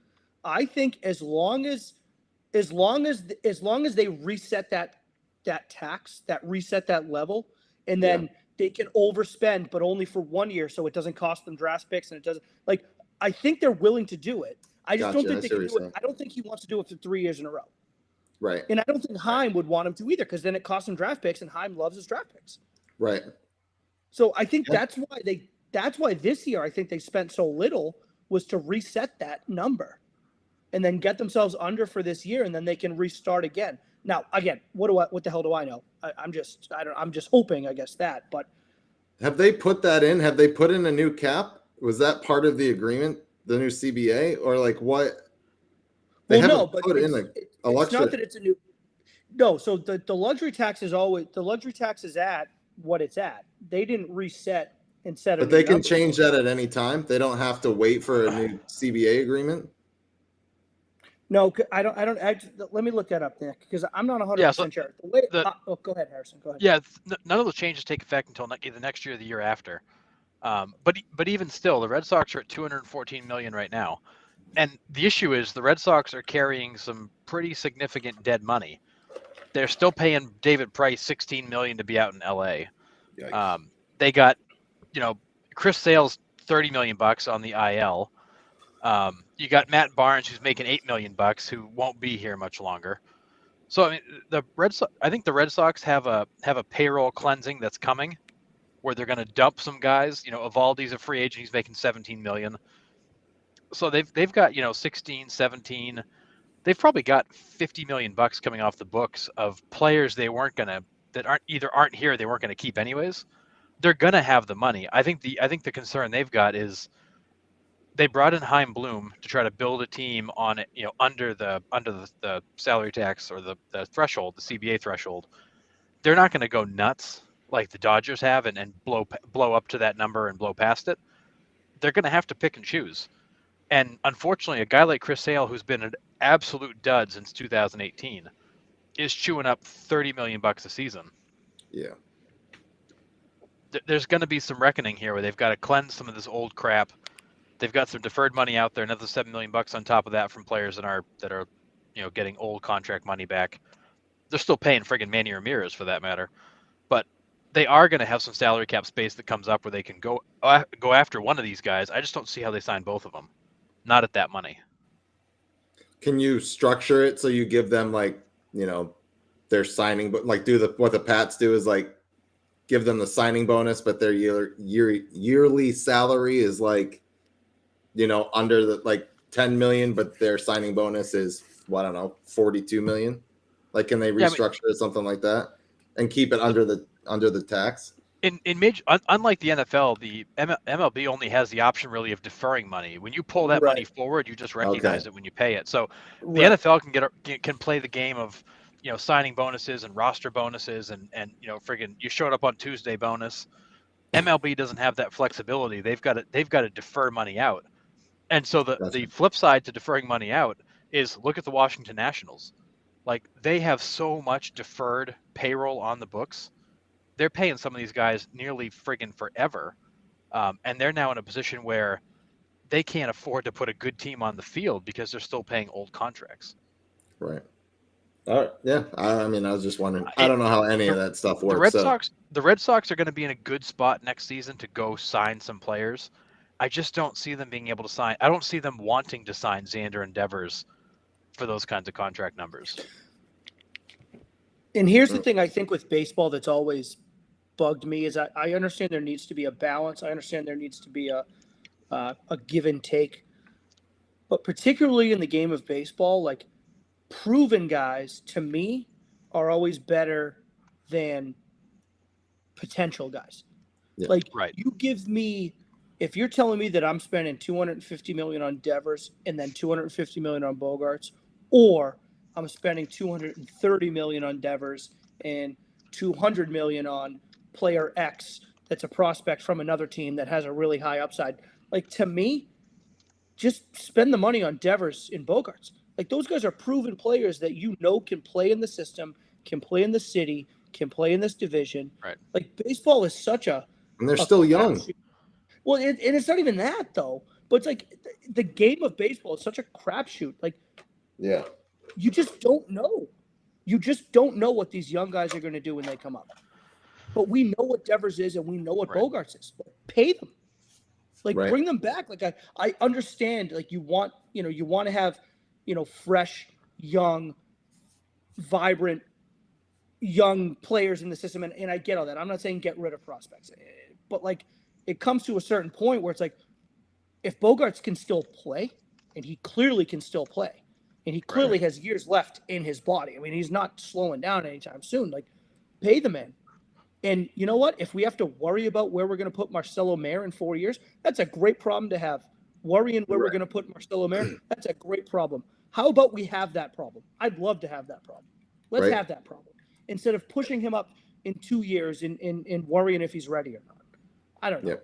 I think as long as they reset that tax, reset that level, and then they can overspend, but only for 1 year, so it doesn't cost them draft picks, and it doesn't I think they're willing to do it. I just don't think they can do it. I don't think he wants to do it for 3 years in a row. Right. And I don't think Heim would want him to either, because then it costs him draft picks, and Heim loves his draft picks. Right. So I think that's why this year I think they spent so little was to reset that number, and then get themselves under for this year, and then they can restart again. Now, again, what the hell do I know? I'm just hoping, I guess that. But have they put that in? Have they put in a new cap? Was that part of the agreement, the new CBA, or like what? They haven't no, but put in a luxury. It's not that it's a new. No, so the luxury tax is at what it's at. They didn't reset and set. But they can change that at any time. They don't have to wait for a new CBA agreement. No, I don't. Let me look that up, Nick, because I'm not 100% sure. Go ahead, Harrison. Go ahead. Yeah, none of those changes take effect until either next year or the year after. But even still, the Red Sox are at $214 million right now, and the issue is the Red Sox are carrying some pretty significant dead money. They're still paying David Price $16 million to be out in LA. They got, Chris Sale's $30 million on the IL. You got Matt Barnes, who's making $8 million, who won't be here much longer. So I mean, I think the Red Sox have a payroll cleansing that's coming, where they're going to dump some guys. Evaldi's a free agent; he's making $17 million. So they've got 16, 17. They've probably got $50 million coming off the books of players they weren't gonna aren't here. They weren't gonna keep anyways. They're gonna have the money. I think the concern they've got is they brought in Chaim Bloom to try to build a team on under the salary tax or the threshold, the CBA threshold. They're not going to go nuts like the Dodgers have and blow up to that number and blow past it. They're going to have to pick and choose. And unfortunately, a guy like Chris Sale, who's been an absolute dud since 2018, is chewing up $30 million a season. Yeah. There's going to be some reckoning here where they've got to cleanse some of this old crap. They've got some deferred money out there, another $7 million on top of that from players that are getting old contract money back. They're still paying friggin' Manny Ramirez for that matter, but they are going to have some salary cap space that comes up where they can go after one of these guys. I just don't see how they sign both of them, not at that money. Can you structure it so you give them their signing, but what the Pats do is give them the signing bonus, but their yearly salary is under the 10 million, but their signing bonus is 42 million. Can they restructure it something like that and keep it under the tax? In major, unlike the NFL, the MLB only has the option really of deferring money. When you pull that money forward, you just recognize it when you pay it. So the NFL can play the game of signing bonuses and roster bonuses and friggin' you showed up on Tuesday bonus. MLB doesn't have that flexibility. They've got to defer money out. And so the flip side to deferring money out is look at the Washington Nationals. Like, they have so much deferred payroll on the books. They're paying some of these guys nearly friggin' forever. And they're now in a position where they can't afford to put a good team on the field because they're still paying old contracts. Right. All right. Yeah. I mean, I was just wondering. I don't know how any of that stuff works. The Red Sox are going to be in a good spot next season to go sign some players. I just don't see them being able to sign. I don't see them wanting to sign Xander and Devers for those kinds of contract numbers. And here's the thing I think with baseball that's always bugged me is I understand there needs to be a balance. I understand there needs to be a give and take. But particularly in the game of baseball, like, proven guys to me are always better than potential guys. Yeah. Like, right. You give me, if you're telling me that I'm spending $250 million on Devers and then $250 million on Bogarts, or I'm spending $230 million on Devers and $200 million on player X that's a prospect from another team that has a really high upside. Like, to me, just spend the money on Devers and Bogarts. Like, those guys are proven players that can play in the system, can play in the city, can play in this division. Right. Like, baseball is such a – and they're still young. Well, and it's not even that, though. But it's like the game of baseball is such a crapshoot. Like, yeah, you just don't know. You just don't know what these young guys are going to do when they come up. But we know what Devers is and we know what Bogarts is. But pay them. Like, bring them back. Like, I understand, like, you want to have, fresh, young, vibrant, young players in the system. And I get all that. I'm not saying get rid of prospects. But, like, it comes to a certain point where it's like, if Bogarts can still play, and he clearly can still play, and he clearly has years left in his body. I mean, he's not slowing down anytime soon. Like, pay the man. And you know what? If we have to worry about where we're going to put Marcelo Mayer in 4 years, that's a great problem to have. Worrying where we're going to put Marcelo Mayer, that's a great problem. How about we have that problem? I'd love to have that problem. Let's have that problem instead of pushing him up in 2 years and worrying if he's ready or not. I don't know.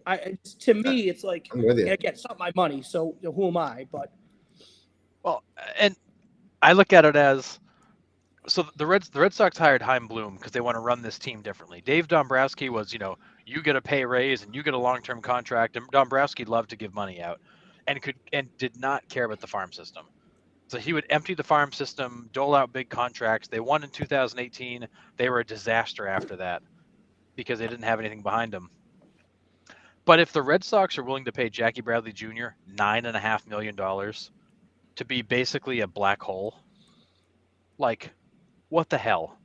To me, it's like, again, it's not my money, so who am I? But and I look at it as, so the Red Sox hired Chaim Bloom because they want to run this team differently. Dave Dombrowski was, you get a pay raise and you get a long-term contract, and Dombrowski loved to give money out, and did not care about the farm system. So he would empty the farm system, dole out big contracts. They won in 2018. They were a disaster after that because they didn't have anything behind them. But if the Red Sox are willing to pay Jackie Bradley Jr. $9.5 million to be basically a black hole, like, what the hell?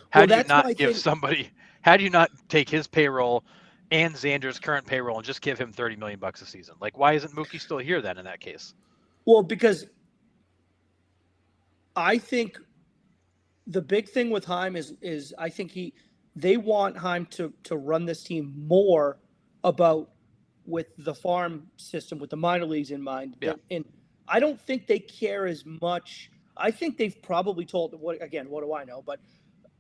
How do you not take his payroll and Xander's current payroll and just give him $30 million a season? Like, why isn't Mookie still here then in that case? Well, because I think the big thing with Chaim is I think they want Chaim to run this team more about with the farm system, with the minor leagues in mind. Yeah. And I don't think they care as much. I think they've probably told, what do I know? But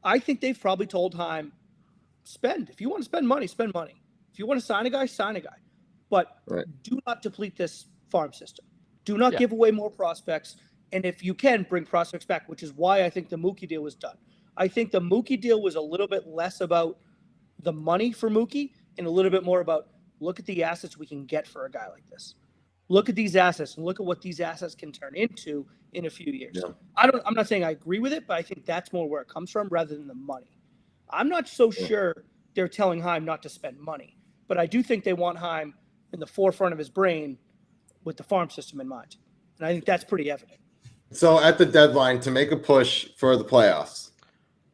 I think they've probably told Chaim, spend. If you want to spend money, spend money. If you want to sign a guy, sign a guy. But do not deplete this farm system. Do not give away more prospects. And if you can, bring prospects back, which is why I think the Mookie deal was done. I think the Mookie deal was a little bit less about the money for Mookie and a little bit more about, look at the assets we can get for a guy like this. Look at these assets and look at what these assets can turn into in a few years. Yeah. I'm not saying I agree with it, but I think that's more where it comes from rather than the money. I'm not so sure they're telling Chaim not to spend money, but I do think they want Chaim in the forefront of his brain with the farm system in mind. And I think that's pretty evident. So at the deadline to make a push for the playoffs,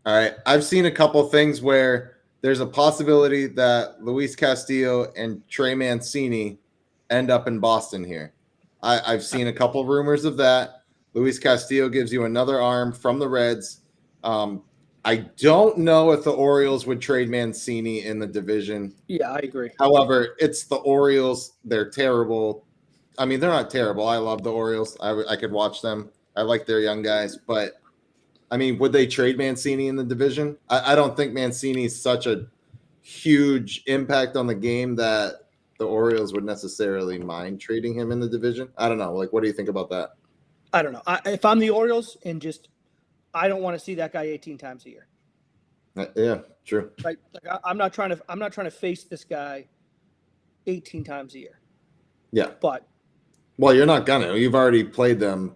all right, I've seen a couple things where there's a possibility that Luis Castillo and Trey Mancini end up in Boston here. I've seen a couple rumors of that. Luis Castillo gives you another arm from the Reds. I don't know if the Orioles would trade Mancini in the division. Yeah, I agree. However, it's the Orioles. They're terrible. I mean, they're not terrible. I love the Orioles. I could watch them. I like their young guys, but I mean, would they trade Mancini in the division? I don't think Mancini's such a huge impact on the game that the Orioles would necessarily mind trading him in the division. I don't know. Like, what do you think about that? I don't know. If I'm the Orioles and I don't want to see that guy 18 times a year. Yeah, true. Right? Like I'm not trying to face this guy 18 times a year. Yeah. But well, you're not gonna. You've already played them,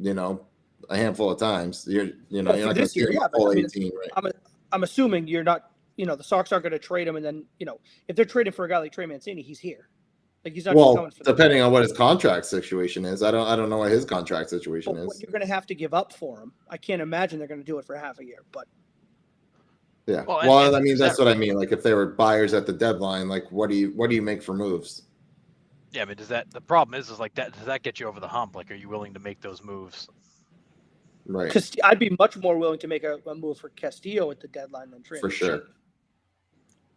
a handful of times. You're not gonna see them full 18, right? I'm assuming you're not. The Sox aren't going to trade him, and then if they're trading for a guy like Trey Mancini, he's here. Like he's not. Well, coming for depending on what his contract situation is, I don't know what his contract situation is. What you're going to have to give up for him, I can't imagine they're going to do it for half a year. But yeah, well, I mean that's what I mean. Like if they were buyers at the deadline, like what do you make for moves? Yeah, I mean, the problem is like that? Does that get you over the hump? Like, are you willing to make those moves? Right. Because I'd be much more willing to make a move for Castillo at the deadline than Trey. For sure.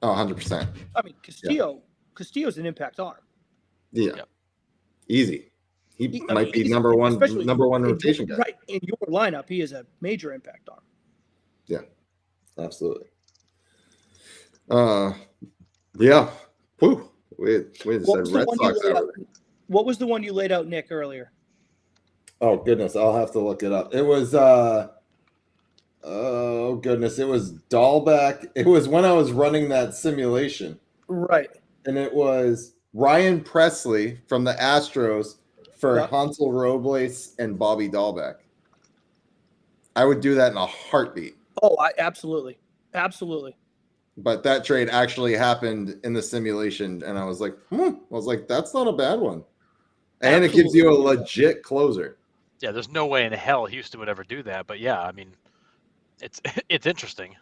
Oh, 100%. I mean, Castillo's an impact arm. Yeah. Yep. Easy. He might be number one rotation guy. Right. In your lineup, he is a major impact arm. Yeah. Absolutely. Yeah. Whew. What was the one you laid out, Nick, earlier? Oh goodness, I'll have to look it up. It was oh goodness, it was Dahlbeck. It was when I was running that simulation. Right. And it was Ryan Presley from the Astros for Hansel Robles and Bobby Dahlbeck. I would do that in a heartbeat. Oh, absolutely. Absolutely. But that trade actually happened in the simulation, and I was like, that's not a bad one. And It gives you a legit closer. Yeah, there's no way in hell Houston would ever do that. But yeah, I mean, it's interesting.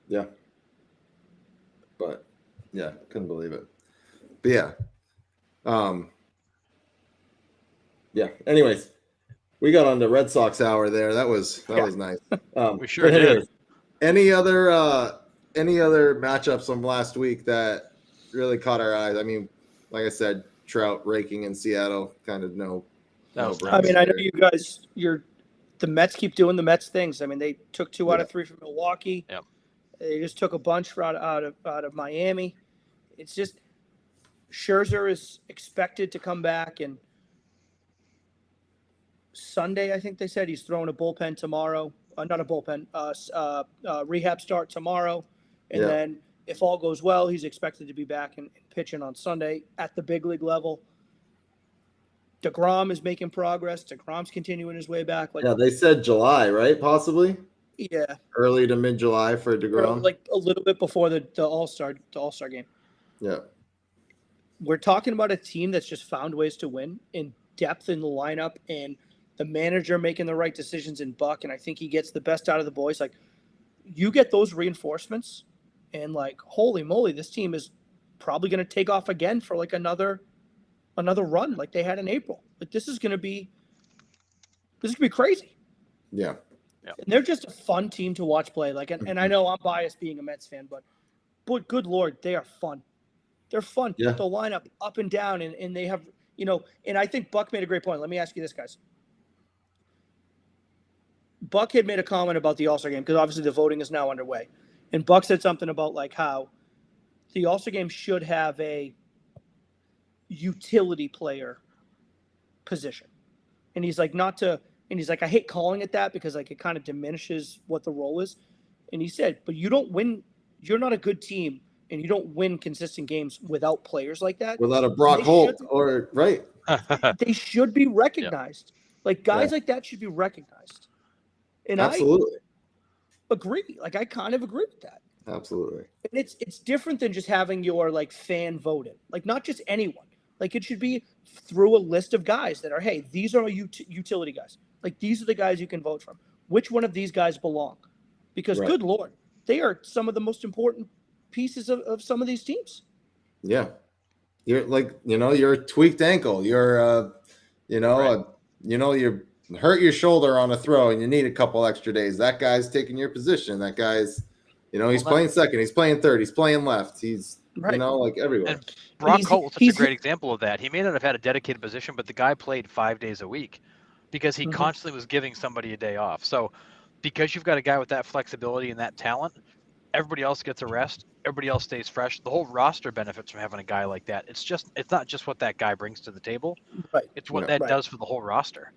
Yeah. But yeah, couldn't believe it. But yeah. Yeah. Anyways, we got on the Red Sox hour there. That was nice. We sure did. Any other matchups from last week that really caught our eyes? I mean, like I said, Trout raking in Seattle, kind of no. I mean, I know you guys. The Mets keep doing the Mets things. I mean, they took 2 out of 3 from Milwaukee. Yep. They just took a bunch out of Miami. It's just Scherzer is expected to come back, and Sunday, I think they said he's throwing a bullpen tomorrow. Not a bullpen, rehab start tomorrow. And then if all goes well, he's expected to be back and pitching on Sunday at the big league level. DeGrom is making progress. DeGrom's continuing his way back. They said July, right? Possibly. Yeah. Early to mid-July for DeGrom. Like a little bit before the All-Star game. Yeah. We're talking about a team that's just found ways to win in depth in the lineup and the manager making the right decisions in Buck, and I think he gets the best out of the boys. Like, you get those reinforcements, and like, holy moly, this team is probably going to take off again for like another run like they had in April. Like, this is going to be crazy. Yeah. And they're just a fun team to watch play. Like, and I know I'm biased being a Mets fan, but good Lord, they are fun. They're fun. Yeah. They'll line up and down, and they have, and I think Buck made a great point. Let me ask you this, guys. Buck had made a comment about the All-Star game because obviously the voting is now underway. And Buck said something about like how the All-Star game should have a utility player position. And he's like, I hate calling it that because like it kind of diminishes what the role is. And he said, but you don't win. You're not a good team and you don't win consistent games without players like that. Without a Brock Holt right. They should be recognized. Like guys like that should be recognized. And absolutely. I agree. Like I kind of agree with that. Absolutely. And it's different than just having your like fan voted. Like not just anyone. Like it should be through a list of guys that are, hey, these are utility guys. Like these are the guys you can vote from. Which one of these guys belong? Because good Lord, they are some of the most important pieces of some of these teams. Yeah. You're like, your tweaked ankle. You're you're hurt your shoulder on a throw and you need a couple extra days. That guy's taking your position. That guy's, he's playing second. He's playing third. He's playing left. He's, like everywhere. And Brock Holt's such a great example of that. He may not have had a dedicated position, but the guy played 5 days a week. because he Mhm. constantly was giving somebody a day off. So because you've got a guy with that flexibility and that talent, everybody else gets a rest. Everybody else stays fresh. The whole roster benefits from having a guy like that. It's not just what that guy brings to the table. Right. It's what Yeah. that Right. does for the whole roster.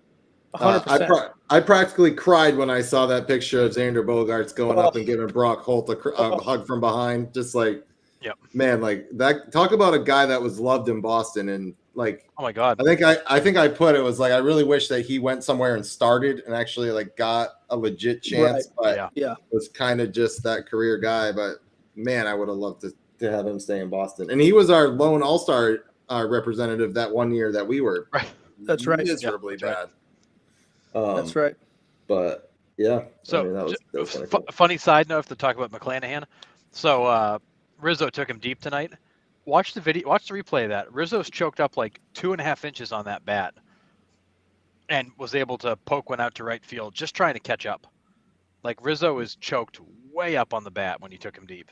100%. I practically cried when I saw that picture of Xander Bogaerts going up Oh. and giving Brock Holt a hug from behind. Just like, Yep. man, like that. Talk about a guy that was loved in Boston, and like, Oh my God. I think I put it was like I really wish that he went somewhere and started and actually like got a legit chance, but Yeah. Yeah. was kind of just that career guy. But man, I would have loved to have him stay in Boston. And he was our lone All-Star representative that one year that we were Right. That's right. miserably Yeah, that's bad. That's right. But yeah, So I mean, that was kinda cool. funny side note to talk about McClanahan. So Rizzo took him deep tonight. Watch the replay of that. Rizzo's choked up like 2.5 inches on that bat and was able to poke one out to right field, just trying to catch up. Like Rizzo is choked way up on the bat when he took him deep.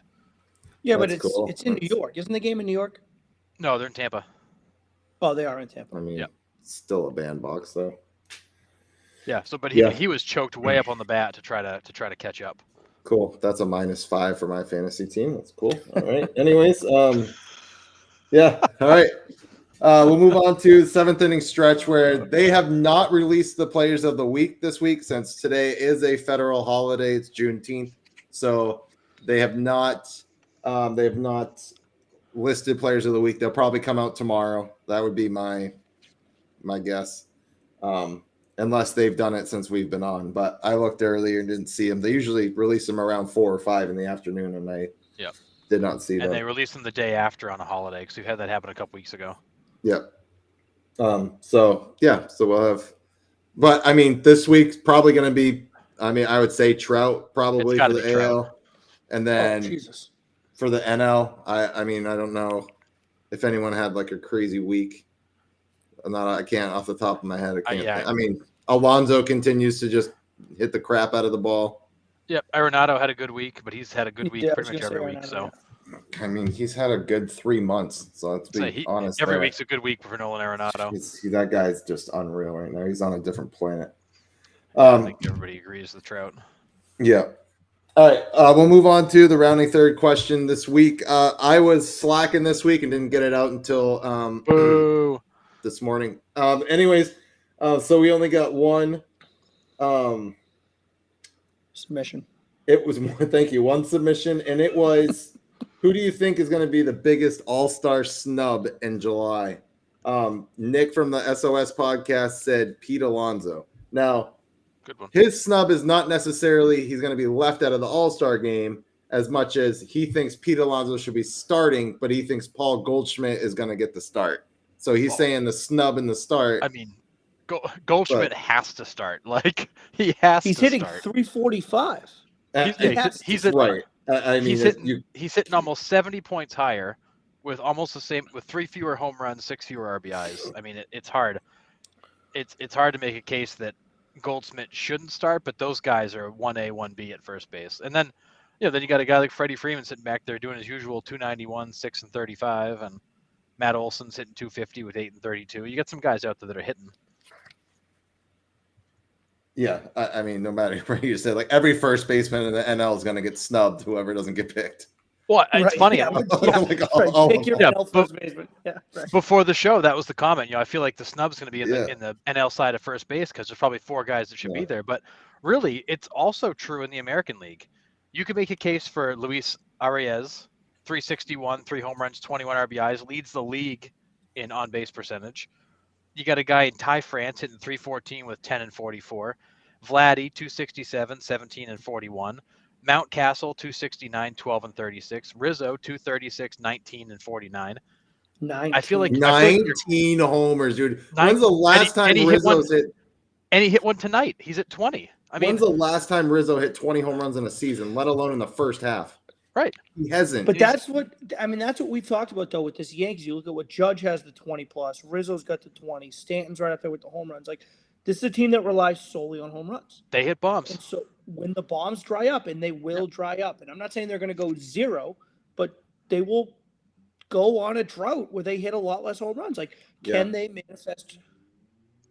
Yeah, but That's cool. it's in New York. Isn't the game in New York? No, they're in Tampa. Oh, they are in Tampa. I mean, Yeah. still a bandbox though. Yeah. So, but Yeah. he was choked way up on the bat to try to catch up. Cool. That's a -5 for my fantasy team. That's cool. All right. Anyways, yeah. All right. We'll move on to the 7th inning stretch where they have not released the players of the week this week since today is a federal holiday. It's Juneteenth, so they have not listed players of the week. They'll probably come out tomorrow. That would be my guess, unless they've done it since we've been on. But I looked earlier and didn't see them. They usually release them around 4 or 5 in the afternoon, and I did not see them. And they released them the day after on a holiday because we've had that happen a couple weeks ago. Yep. So we'll have, but I mean, this week's probably going to be, I mean, I would say Trout probably It's for gotta the be Trout. AL, and then Jesus. for the NL, I mean, I don't know if anyone had like a crazy week. I can't off the top of my head. I can't. Yeah. I mean, Alonso continues to just hit the crap out of the ball. Yep, Arenado had a good week, but he's had a good He week did, I pretty was much gonna every say week. Arenado, So, I mean, he's had a good 3 months. So let's be honest. every there. week's a good week for Nolan Arenado. That guy's just unreal right now. He's on a different planet. I think everybody agrees with Trout. Yeah. All right. We'll move on to the rounding third question this week. I was slacking this week and didn't get it out until Boo! this morning. Anyways, so we only got one. Submission. It was one submission, and it was who do you think is going to be the biggest all-star snub in July? Nick from the SOS podcast said Pete Alonso. Now, Good one. his snub is not necessarily he's going to be left out of the all-star game as much as he thinks Pete Alonso should be starting, but he thinks Paul Goldschmidt is going to get the start. So he's saying the snub in the start. I mean, Goldschmidt has to start. Like he has. He's to hitting start. 345. He's at right. I mean, he's hitting almost 70 points higher, with almost the same, with 3 fewer home runs, 6 fewer RBIs. I mean, it's hard. It's hard to make a case that Goldschmidt shouldn't start, but those guys are 1A, 1B at first base, and then, then you got a guy like Freddie Freeman sitting back there doing his usual 291, 6 and 35, and Matt Olson's hitting 250 with 8 and 32. You got some guys out there that are hitting. Yeah, I mean, no matter what you say, like every first baseman in the NL is going to get snubbed. Whoever doesn't get picked. Well, it's funny. Yeah, Like, right. all Pick of your them. NL first baseman. Yeah, right. Before the show, that was the comment. I feel like the snub's going to be in the NL side of first base because there's probably 4 guys that should be there. But really, it's also true in the American League. You could make a case for Luis Arias, 361, 3 home runs, 21 RBIs, leads the league in on-base percentage. You got a guy in Ty France hitting 314 with 10 and 44. Vladdy, 267, 17 and 41. Mountcastle, 269, 12 and 36. Rizzo, 236, 19 and 49. 19. I feel like 19 homers, dude. When's the last time Rizzo's hit? And he hit one tonight. He's at 20. When's the last time Rizzo hit 20 home runs in a season, let alone in the first half? Right. He hasn't. But that's what we've talked about though with this Yankees. You look at what Judge has the 20 plus, Rizzo's got the 20, Stanton's right up there with the home runs. Like this is a team that relies solely on home runs. They hit bombs. And so when the bombs dry up, and they will dry up, and I'm not saying they're going to go 0, but they will go on a drought where they hit a lot less home runs. Like, can they manifest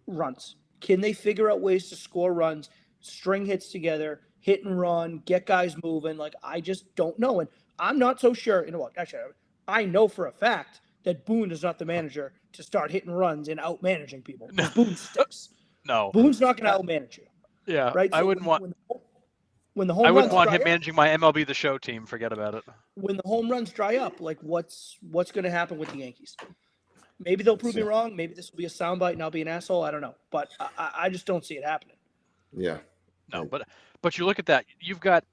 runs? Can they figure out ways to score runs, string hits together, hit and run, get guys moving? Like, I just don't know. And I'm not so sure. You know what? Actually, I know for a fact that Boone is not the manager to start hitting runs and out managing people. No. Boone stinks. No. Boone's not going to out manage you. Yeah. Right? I So wouldn't want. when the home I wouldn't runs want dry him up, managing my MLB The Show team. Forget about it. when the home runs dry up, like what's going to happen with the Yankees? Maybe they'll prove me wrong. Maybe this will be a soundbite and I'll be an asshole. I don't know, but I just don't see it happening. Yeah. No, but you look at that. You've got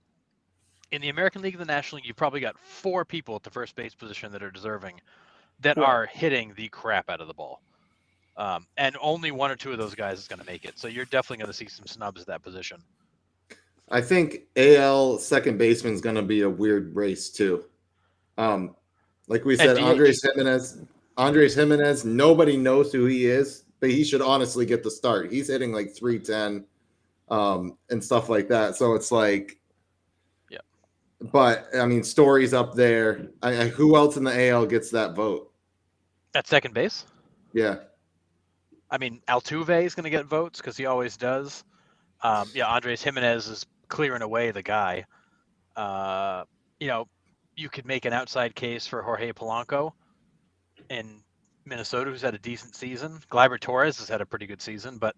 in the American League and the National League, you've probably got 4 people at the first base position that are deserving, that Right. are hitting the crap out of the ball, and only 1 or 2 of those guys is going to make it. So you're definitely going to see some snubs at that position. I think AL second baseman is going to be a weird race too. Like we said, DH. Andres Jimenez, nobody knows who he is, but he should honestly get the start. He's hitting like 310 and stuff like that. So it's like, yeah. But I mean, Story's up there. Who else in the AL gets that vote? At second base, Yeah. I mean, Altuve is going to get votes because he always does. Andres Jimenez is clearing away the guy. You could make an outside case for Jorge Polanco in Minnesota, who's had a decent season. Gleyber Torres has had a pretty good season, but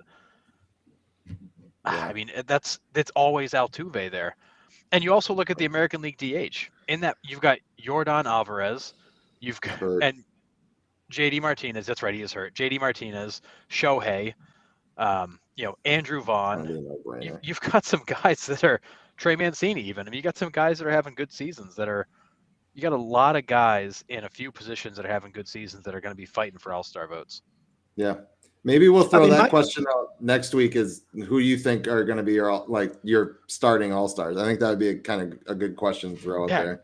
I mean, that's always Altuve there. And you also look at the American League DH. In that, you've got Yordan Alvarez, you've got Hurt. and JD Martinez. That's right, he is hurt. JD Martinez, Shohei, Andrew Vaughn. You've got some guys that are Trey Mancini. Even I mean, you got some guys that are having good seasons. You got a lot of guys in a few positions that are having good seasons that are going to be fighting for All-Star votes. Yeah. Maybe we'll throw that question out next week is who you think are going to be your starting All-Stars. I think that would be a good question to throw out there.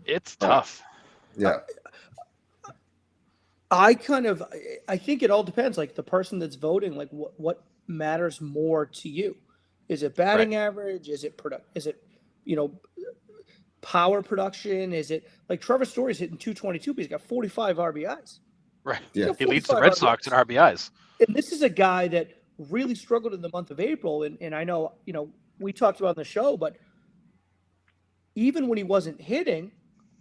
It's tough. Yeah. I think it all depends. Like the person that's voting, like what matters more to you? Is it batting average? Is it power production? Is it like Trevor Story's hitting 222, but he's got 45 RBIs. Right. Yeah. He leads the Red Sox in RBIs. And this is a guy that really struggled in the month of April. And I know, we talked about it on the show, but even when he wasn't hitting,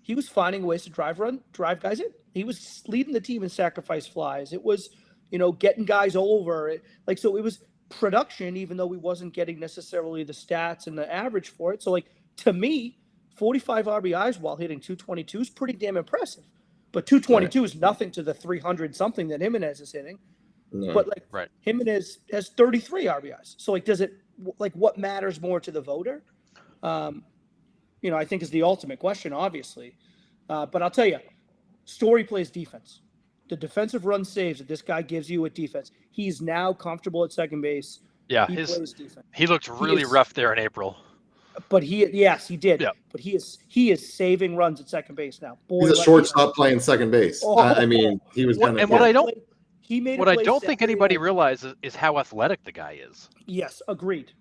he was finding ways to drive guys in. He was leading the team in sacrifice flies. It was, getting guys over. So it was production, even though we wasn't getting necessarily the stats and the average for it. So, to me, 45 RBIs while hitting 222 is pretty damn impressive. But 222 is nothing to the 300-something that Jimenez is hitting. No. But, Jimenez has 33 RBIs. So, does it – what matters more to the voter? I think is the ultimate question, obviously. But I'll tell you, Story plays defense. The defensive run saves that this guy gives you at defense, he's now comfortable at second base. Yeah, he plays defense. He looked really rough there in April. But he did. Yeah. But he is saving runs at second base now. Boy, he's a shortstop playing second base. I mean, he was going to. And what I don't think anybody realizes is how athletic the guy is. Yes, agreed.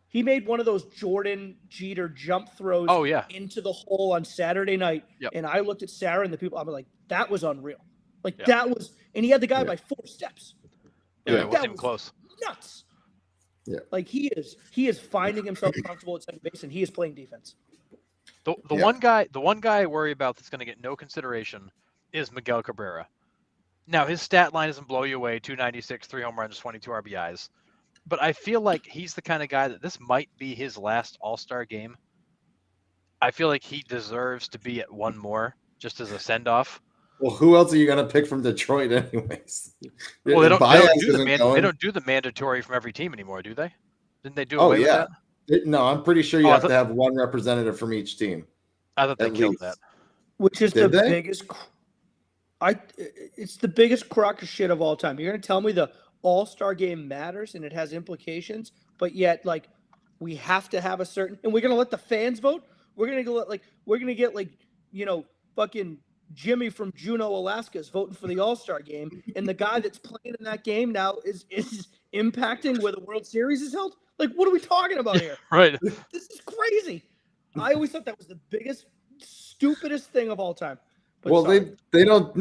He made one of those Jordan Jeter jump throws into the hole on Saturday night. Yep. And I looked at Sarah and the people, I'm like, that was unreal. That was, and he had the guy by 4 steps. Yeah, it wasn't even close. Nuts. Yeah. He is finding himself comfortable at second base and he is playing defense. The one guy I worry about that's going to get no consideration is Miguel Cabrera. Now his stat line doesn't blow you away, 296, 3 home runs, 22 RBIs. But I feel like he's the kind of guy that this might be his last All-Star game. I feel like he deserves to be at one more just as a send-off. Well, who else are you going to pick from Detroit anyways? Well, they don't do the mandatory from every team anymore, do they? Didn't they do away with that? No, I'm pretty sure you have to have one representative from each team. I thought they killed that. Which is biggest it's the biggest crock of shit of all time. You're going to tell me the All-Star game matters and it has implications, but yet we have to have a certain, and we're going to let the fans vote. We're going to get fucking Jimmy from Juneau, Alaska is voting for the All-Star game, and the guy that's playing in that game now is impacting where the World Series is held. What are we talking about here? Right. This is crazy. I always thought that was the biggest, stupidest thing of all time. But Well, sorry. they don't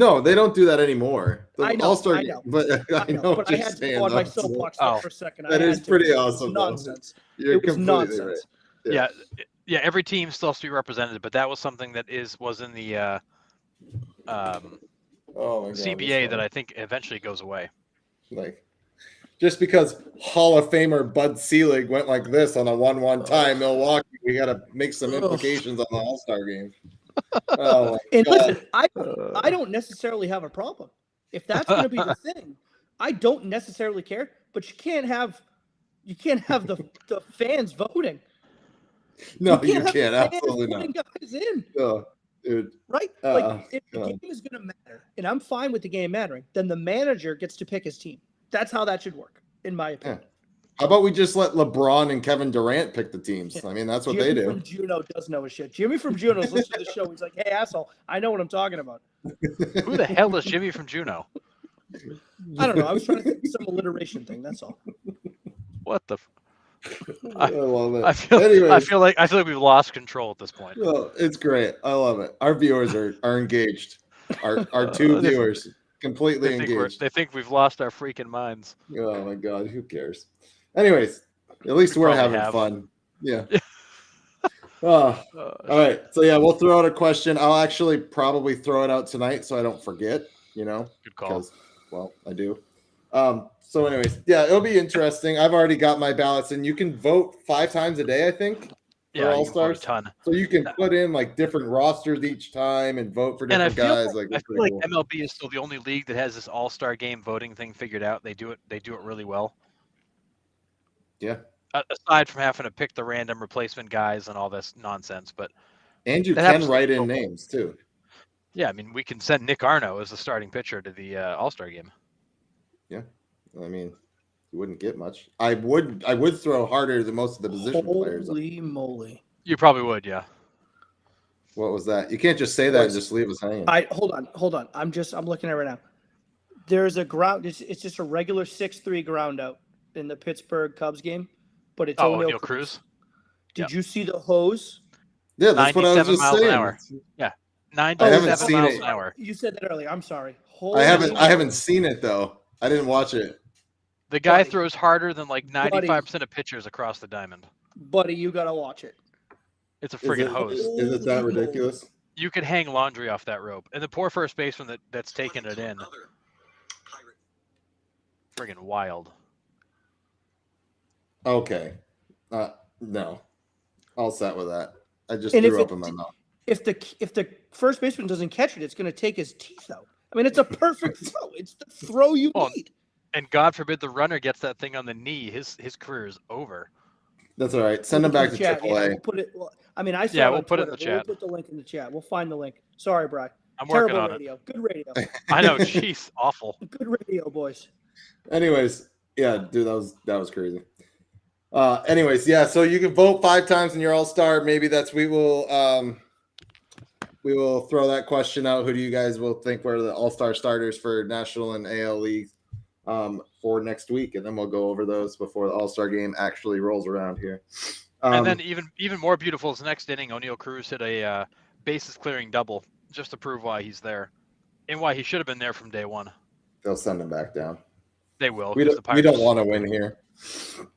do that anymore. The I know, All-Star I game, know. but I know but what I you're had to saying, go on my though. soapbox Oh. for a second. That I is had to. pretty It was awesome, though. nonsense. You're It was completely nonsense. right. Yeah, every team still has to be represented, but that was something that was in the Oh my God, CBA that that's I think eventually goes away. funny. Like, just because Hall of Famer Bud Selig went like this on a 1-1 tie, Milwaukee, we got to make some Ugh. implications on the All-Star game. Oh my And God. listen, I don't necessarily have a problem if that's going to be the thing. I don't necessarily care, but you can't have the fans voting. No, you have the can't. fans Absolutely not. voting guys in, Oh, dude. right? Uh, Like if the God. game is going to matter, and I'm fine with the game mattering, then the manager gets to pick his team. That's how that should work, in my opinion. How about we just let LeBron and Kevin Durant pick the teams? I mean, that's what Jimmy they do. from Juneau does know his shit. Jimmy from Juneau's listening to the show. He's like, "Hey, asshole, I know what I'm talking about." Who the hell is Jimmy from Juneau? I don't know. I was trying to think of some alliteration thing. That's all. What the? I love it. I feel Anyways, like we've lost control at this point. well, it's great. I love it. Our viewers are engaged. Our two viewers completely engaged. They think we've lost our freaking minds. Oh my God, who cares? Anyways, at least We we're probably having have. fun. Yeah. All right. So yeah, we'll throw out a question. I'll actually probably throw it out tonight so I don't forget, Good call. because, well, I do. So anyways, yeah, it'll be interesting. I've already got my ballots, and you can vote 5 times a day, I think. Yeah, you can vote All-Stars? a ton. So you can put in like different rosters each time and vote for And I different feel guys. Like, I it's feel pretty like cool. MLB is still the only league that has this All-Star game voting thing figured out. They do it really well. Yeah. Aside from having to pick the random replacement guys and all this nonsense, but And you that can happens to write be in football. names too. Yeah, I mean, we can send Nick Arno as the starting pitcher to the All-Star game. I mean, you wouldn't get much. I would throw harder than most of the position players. Holy moly! You probably would, yeah. What was that? You can't just say that and just leave us hanging. Hold on. I'm looking at it right now. There's a ground. It's just a regular 6-3 ground out in the Pittsburgh Cubs game, but it's O'Neal Cruz. Did Yep. you see the hose? Yeah, that's what I was 97 just miles an saying. hour. I 97 haven't seen miles it. an hour. You said that earlier. I'm sorry. I haven't seen it though. I didn't watch it. The guy Buddy. throws harder than like 95% of pitchers across the diamond. Buddy, you gotta watch it. It's a Is friggin' it, hose. is it that ridiculous? You could hang laundry off that rope. And the poor first baseman that's taking it in. Friggin' wild. Okay. No. All set with that. I just And if threw up it- in my mouth. If the first baseman doesn't catch it, it's gonna take his teeth out. I mean, it's a perfect throw. It's the throw you Oh, need. And God forbid the runner gets that thing on the knee. His career is over. That's all right. Send them back to Chat, yeah, AAA. we'll put it. Well, I mean, I saw Yeah, it we'll on put it in Twitter, the but chat. We'll put the link in the chat. We'll find the link. Sorry, Bri. I'm working Terrible on radio. Good radio. I know. Jeez, awful. Good radio, boys. Anyways, yeah, dude, that was crazy. Anyways, yeah, so you can vote 5 times in your All-Star. Maybe we will throw that question out. Who do you guys will think were the All-Star starters for National and AL leagues for next week, and then we'll go over those before the All-Star game actually rolls around here. And then even more beautiful is the next inning. O'Neal Cruz hit a bases clearing double just to prove why he's there and why he should have been there from day one. they'll send him back down. They will. We 'cause the don't Pirates- want to win here.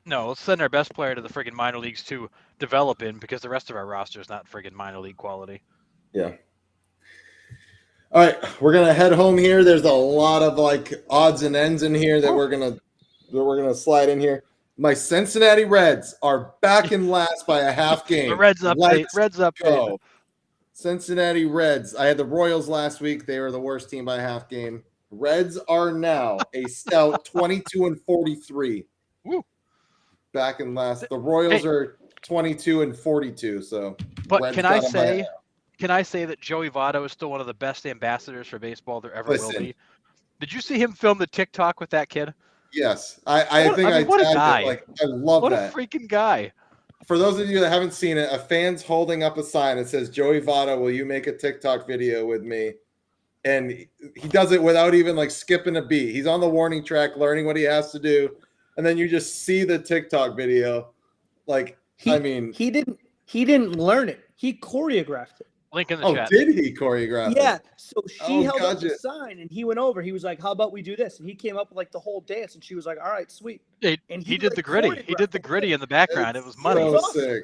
No, let's send our best player to the friggin' minor leagues to develop in because the rest of our roster is not friggin' minor league quality. Yeah. All right, we're gonna head home here. There's a lot of like odds and ends in here that we're gonna slide in here. My Cincinnati Reds are back in last by a half game. The Reds update. Let's Reds update. go. Cincinnati Reds. I had the Royals last week. They were the worst team by a half game. Reds are now a stout 22-43. Woo. Back in last. The Royals Hey. are 22-42. So, But Reds can I got 'em by a say, that Joey Votto is still one of the best ambassadors for baseball there ever will Listen. be? Did you see him film the TikTok with that kid? yes, I think I what a tagged guy. it. Like, I love What that. a freaking guy! For those of you that haven't seen it, a fan's holding up a sign that says, "Joey Votto, will you make a TikTok video with me?" And he does it without even like skipping a beat. He's on the warning track, learning what he has to do, and then you just see the TikTok video. Like, He I mean, didn't learn it. He choreographed it. Link in the Oh, chat. did he choreograph it? Yeah. So she Oh, held up the gotcha. sign and he went over. He was like, "How about we do this?" And he came up with like the whole dance, and she was like, "All right, sweet." And He did like, the gritty. He did choreographed the whole gritty thing. in the background. It was money. So was awesome. sick.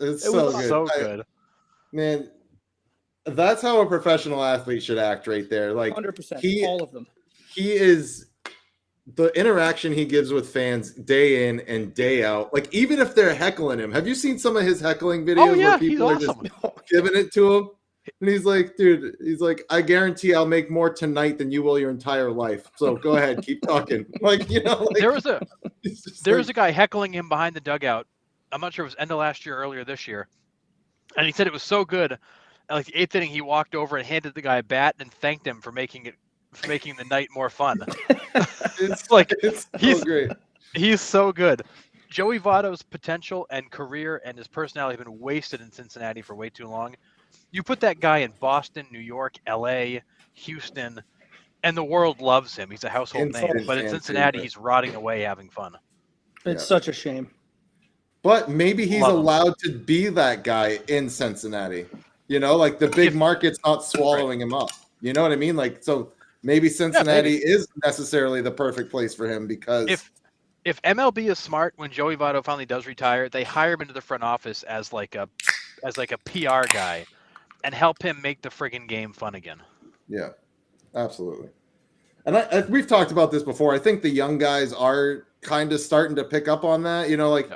It's It so was good. So good. Man, that's how a professional athlete should act right there. Like 100%. All of them. he is the interaction he gives with fans day in and day out. Like even if they're heckling him, have you seen some of his heckling videos Oh yeah, where people are he's just awesome. giving it to him? And he's like, dude, he's like, I guarantee I'll make more tonight than you will your entire life. So go ahead, keep talking. Like, you know, like, There was like, a guy heckling him behind the dugout. I'm not sure if it was end of last year or earlier this year. And he said it was so good. And like the 8th inning, he walked over and handed the guy a bat and thanked him for making the night more fun. it's like it's so he's great. He's so good. Joey Votto's potential and career and his personality have been wasted in Cincinnati for way too long. You put that guy in Boston, New York, LA, Houston, and the world loves him. He's a household name. Instant But in fan Cincinnati, favorite. he's rotting away having fun. It's Yeah. such a shame. But maybe he's Love him. allowed to be that guy in Cincinnati. You know, like the big market's not swallowing him up. You know what I mean? Like, so maybe Cincinnati is necessarily the perfect place for him because If MLB is smart, when Joey Votto finally does retire, they hire him into the front office as like a PR guy and help him make the friggin' game fun again. yeah, absolutely. And we've talked about this before. I think the young guys are kind of starting to pick up on that. You know, like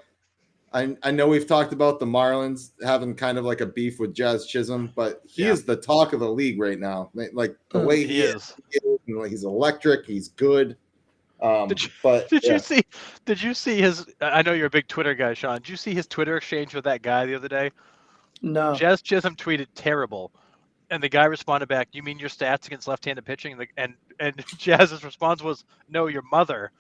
I know we've talked about the Marlins having kind of like a beef with Jazz Chisholm, but he is the talk of the league right now. Like the way he is, he's electric. He's good. Did you see his? I know you're a big Twitter guy, Sean. Did you see his Twitter exchange with that guy the other day? No. Jazz Chisholm tweeted terrible, and the guy responded back, "You mean your stats against left-handed pitching?" And Jazz's response was, "No, your mother."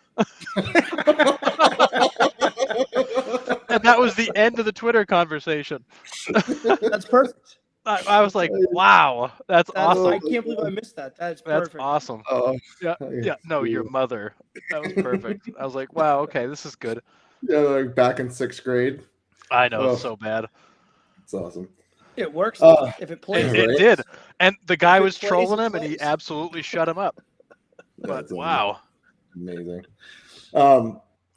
And that was the end of the Twitter conversation. That's perfect. I was like, "Wow, that's awesome!" I can't believe I missed that. That's perfect. That's awesome. No, your mother. That was perfect. I was like, "Wow, okay, this is good." Yeah, like back in 6th grade. I know, it's so bad. It's awesome. It works if it plays. It did, and the guy was trolling him, and he absolutely shut him up. But wow, amazing.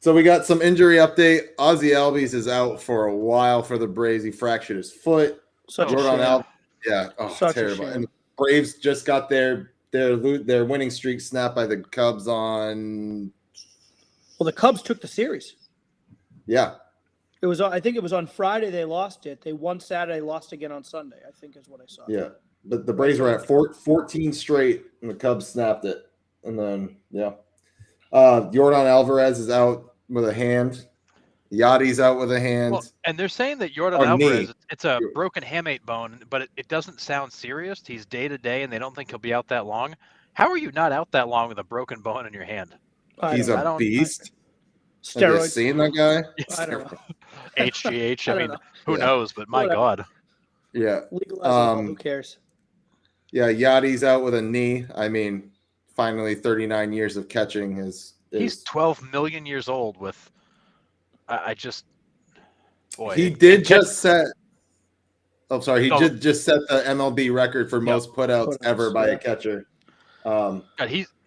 So we got some injury update. Ozzie Albies is out for a while for the Braves. He fractured his foot. Terrible. And the Braves just got their winning streak snapped by the Cubs on. Well, the Cubs took the series. Yeah. It was. I think it was on Friday. They lost it. They won Saturday, lost again on Sunday. I think is what I saw. Yeah, but the Braves were at 14 straight, and the Cubs snapped it. And then Yordan Alvarez is out with a hand. Yachty's out with a hand. Well, and they're saying that Yordan Alvarez, it's a broken hamate bone, but it doesn't sound serious. He's day to day, and they don't think he'll be out that long. How are you not out that long with a broken bone in your hand? He's a beast. Steroids. Have you seen that guy? I don't know. HGH. I mean, who knows? But my God. Yeah. Who cares? Yeah, Yachty's out with a knee. I mean, finally, 39 years of catching is. He's 12 million years old. With, boy. He did just set. Oh, sorry. He did just set the MLB record for most putouts ever by a catcher. God,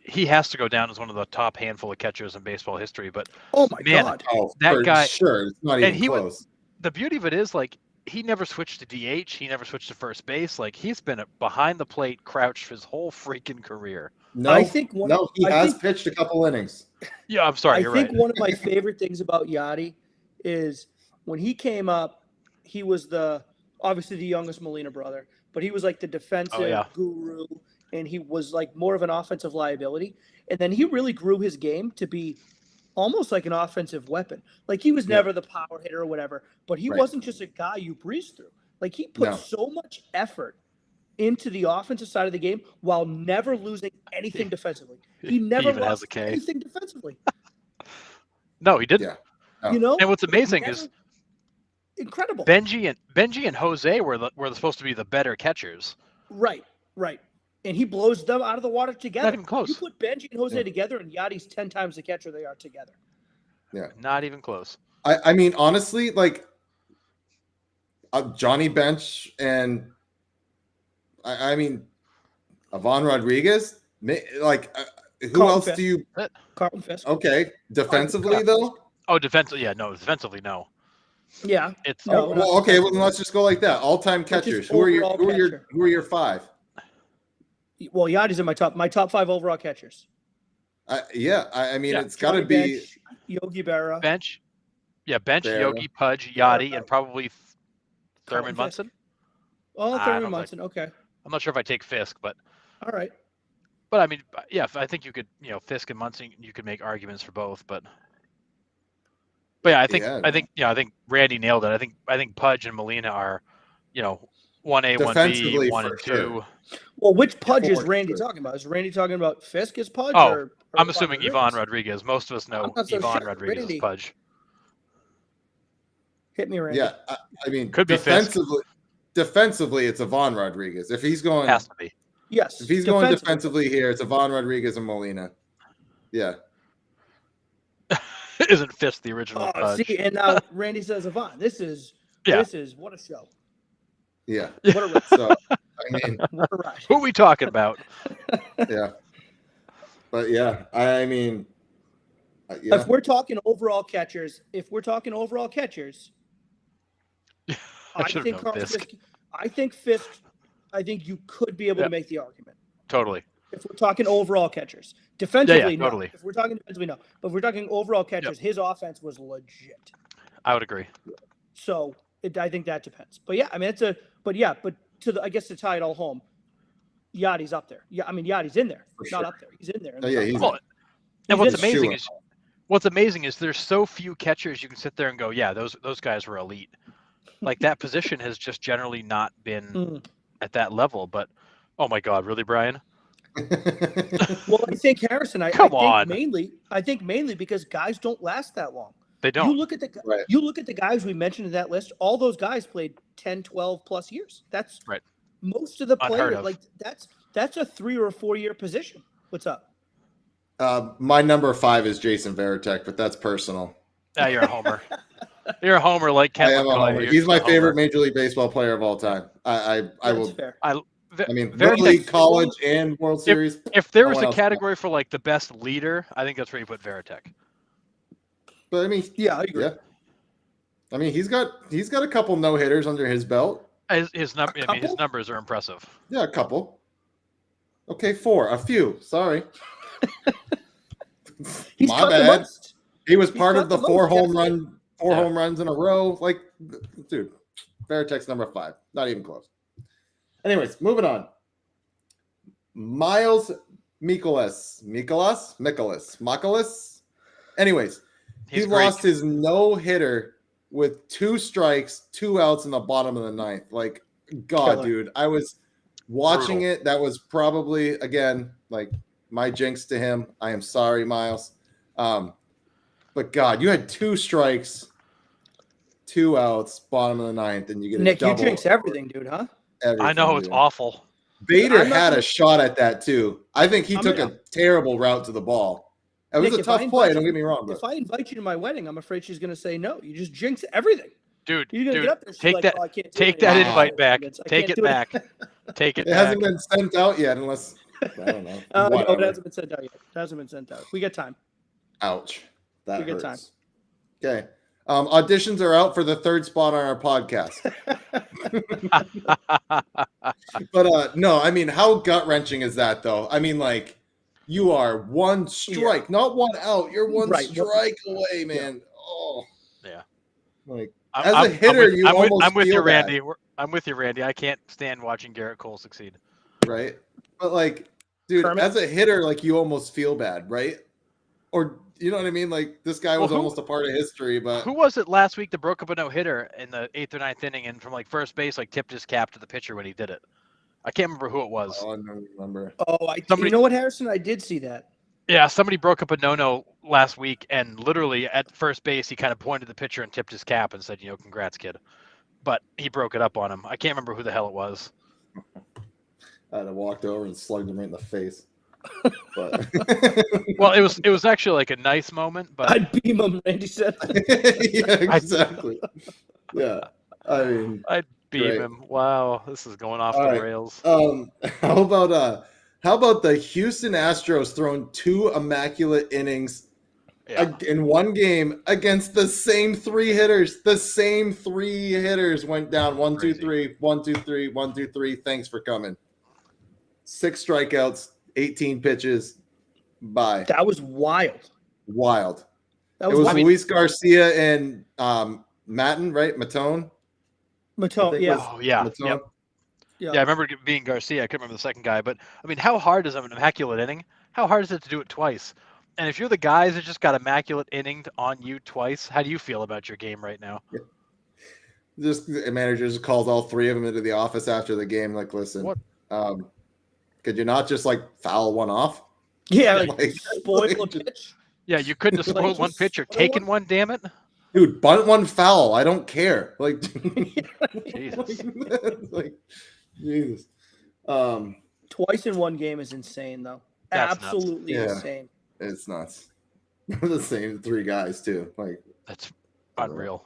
he has to go down as one of the top handful of catchers in baseball history. But oh my God, that guy, sure, it's not even close. The beauty of it is, like, he never switched to DH. He never switched to first base. Like, he's been behind the plate, crouched his whole freaking career. No, he has pitched a couple innings. Yeah, I'm sorry. You're right. I think one of my favorite things about Yachty is when he came up, he was obviously the youngest Molina brother, but he was like the defensive guru, and he was like more of an offensive liability. And then he really grew his game to be almost like an offensive weapon. Like, he was never the power hitter or whatever, but he wasn't just a guy you breeze through. Like, he put so much effort into the offensive side of the game while never losing anything defensively. He never lost anything defensively. No, he didn't. Yeah. Oh. You know, and what's amazing is incredible. Benji and Jose were supposed to be the better catchers. Right. And he blows them out of the water together. Not even close. You put Benji and Jose together, and Yachty's 10 times the catcher they are together. Yeah. Not even close. I mean, honestly, like Johnny Bench and I mean, Ivan Rodriguez. Like, who Carlton else Fisk. do you? Carlton Fisk. Okay, defensively though. Oh, defensively, yeah, no, defensively, no. Yeah. It's No, Oh, not well, okay. Well, then defensively. let's just go like that. All-time Let's just catchers. Who are your overall catcher. who are your 5? Well, Yadi's in my top 5 overall catchers. Yeah, I mean, Yeah. it's got to Johnny be Bench, Yogi Berra. bench. Yeah, bench, There. Yogi, Pudge, Yachty, and probably Thurman Carlton Fisk. Munson. Oh, I Thurman don't Munson. Okay. I'm not sure if I take Fisk, but All right. I mean, yeah, I think you could, Fisk and Munson, you could make arguments for both, but yeah, I think Randy nailed it. I think Pudge and Molina are, 1A, 1B, Defensively, 1 for and 2. sure. Well, which Pudge is For Randy sure. talking about? Is Randy talking about Fisk as Pudge? Oh, or I'm assuming Rodriguez? Ivan Rodriguez. Most of us know I'm not so Ivan sure. Rodriguez Randy. is Pudge. Hit me, Randy. Yeah, I mean, Could be Fisk. defensively, it's Ivan Rodriguez. If he's going, Has to be. Yes. if he's going defensively here, it's Ivan Rodriguez and Molina. Yeah, Isn't Fisk the original Oh, Pudge? see, and now Randy says Ivan. This is what a show. yeah. What a ride. So I mean, What a ride. Who are we talking about? yeah, but yeah, I mean, yeah. If we're talking overall catchers, I should've think known Carlton Fisk. Fisk. I think you could be able Yeah. to make the argument. Totally. If we're talking overall catchers, defensively, no. totally. If we're talking defensively, no. But if we're talking overall catchers, his offense was legit. I would agree. So I think that depends. But yeah, I mean, I guess to tie it all home, Yachty's up there. Yeah, I mean, Yachty's in there. For Not sure. up there. He's in there. Oh, yeah, he's Well, in. and He's what's amazing is there's so few catchers you can sit there and go, yeah, those guys were elite. Like that position has just generally not been at that level. But oh my God, really, Brian? Well, I think Harrison. I think mainly because guys don't last that long. They don't. You look at Right. the guys we mentioned in that list. All those guys played 10, 12 plus years. That's Right. Most of the Unheard players. of. Like that's a 3 or 4 year position. What's up? My number 5 is Jason Varitek, but that's personal. Yeah, you're a homer. You're a homer like Ken I am a McCullough. homer. You're He's my just a favorite homer. Major League Baseball player of all time. I That's will. fair. I mean, Varitek- Little League, college, and World Series. If there No was one a else category for like the best leader, I think that's where you put Varitek. But I mean, Yeah, I agree. yeah. I mean, he's got a couple no hitters under his belt. His numbers are impressive. Yeah, a couple. Okay, 4, a few. Sorry, He's my cut the bad. most. He was He's part got of the the 4 most, home yes. home runs in a row. Like, dude, Varitek's number 5. Not even close. Anyways, moving on. Miles Mikolas. Anyways, He's he great. lost his no hitter with 2 strikes, 2 outs in the bottom of the 9th. Like, God, Killer. dude, I was watching Brutal. it. That was probably, again, like my jinx to him. I am sorry, Miles. But God, you had 2 strikes, 2 outs, bottom of the 9th, and you get a Nick, you double. jinx everything, dude, huh? Everything, I know it's dude. awful. Bader I'm not had gonna- a shot at that too. I think he I'm took gonna- a terrible route to the ball. It was Nick, a if I tough play. invite Don't you- get me wrong, but If I invite you to my wedding, I'm afraid she's going to say no. You just jinx everything. Dude, You're going to dude, get up there. She's take like, that "Oh, I can't do take it that anymore. invite back. I Take can't it do back. Take it it back. hasn't been sent out yet, unless I don't know. No, it Whatever. hasn't been sent out yet. It hasn't been sent out. We got time. Ouch. That We got hurts. Okay. Auditions are out for the 3rd spot on our podcast. But no, I mean, how gut wrenching is that though? I mean, like, you are 1 strike, not 1 out. You're 1 Right. strike away, man. Oh, Yeah. like I'm- as a hitter, with, you I'm with, almost I'm with feel you, bad, Randy. I'm with you, Randy. I can't stand watching Garrett Cole succeed. right? But like, dude, Kermit? as a hitter, like you almost feel bad, right? Or you know what I mean? Like this guy was Well, who- almost a part of history, but Who was it last week that broke up a no hitter in the 8th or 9th inning and from like first base, like tipped his cap to the pitcher when he did it? I can't remember who it was. I don't remember. Oh, Somebody- you know what, Harrison? I did see that. Yeah, somebody broke up a no last week, and literally at first base, he kind of pointed the pitcher and tipped his cap and said, "Congrats, kid." But he broke it up on him. I can't remember who the hell it was. I'd have walked over and slugged him right in the face. But Well, it was actually like a nice moment, but I'd beam him, Randy said. yeah, exactly. Yeah, I mean, I'd beam Great. him. Wow, this is going off All the right. rails. How about the Houston Astros throwing 2 immaculate innings Yeah, in one game against the same 3 hitters? The same 3 hitters went down 1, 2, Crazy. 3, 1, 2, 3, 1, 2, 3. Thanks for coming. 6 strikeouts, 18 pitches. Bye. That was wild. Wild. That It was was wild. Luis Garcia and Maton, right? Matone. Matone, think yeah. was- Oh yeah, Matone. yep. Yeah, I remember it being Garcia. I couldn't remember the second guy, but I mean, how hard is an immaculate inning? How hard is it to do it twice? And if you're the guys that just got immaculate inning on you twice, how do you feel about your game right now? Just the manager just calls all 3 of them into the office after the game. Like, listen, What? Could you not just like foul one off? Yeah, Like, like spoil a pitch. Yeah, you couldn't have spoiled one just pitch or spoil taken one. one. Damn it! Dude, bunt one foul. I don't care. Like, Jesus. like Jesus. Twice in one game is insane, though. That's nuts. Absolutely Yeah. insane. It's nuts. The same 3 guys too. Like, That's unreal.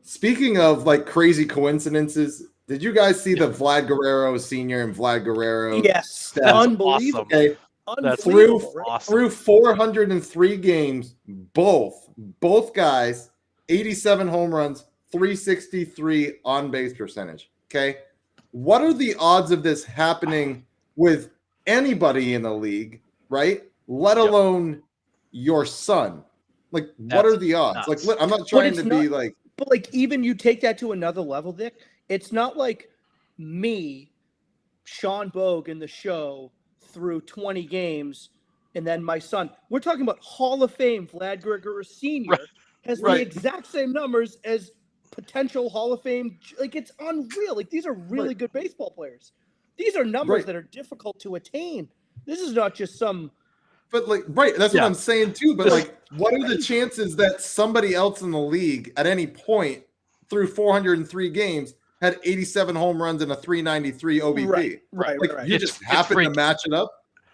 speaking of like crazy coincidences, did you guys see the Vlad Guerrero Senior and Vlad Guerrero? Yes, stats? unbelievable. Okay, That's Unbelievable, right? awesome. through 403 games, both guys, 87 home runs, 363 on base percentage. Okay, what are the odds of this happening with anybody in the league, right? Let Yep. alone your son. Like, what That's are the odds? nuts. Like, I'm not trying it's to be not- like, But like, even you take that to another level, Dick. It's not like me, Sean Bogue, in the show through 20 games, and then my son. We're talking about Hall of Fame Vlad Guerrero Sr. Right. has Right. the exact same numbers as potential Hall of Fame. Like, it's unreal. Like, these are really Right. good baseball players. These are numbers Right. that are difficult to attain. This is not just some. but like, right, that's Yeah. what I'm saying too. But like, what are the chances that somebody else in the league at any point through 403 games had 87 home runs and a 393 OBP? Right. Like, you It's- just it's happen to freak. match it up.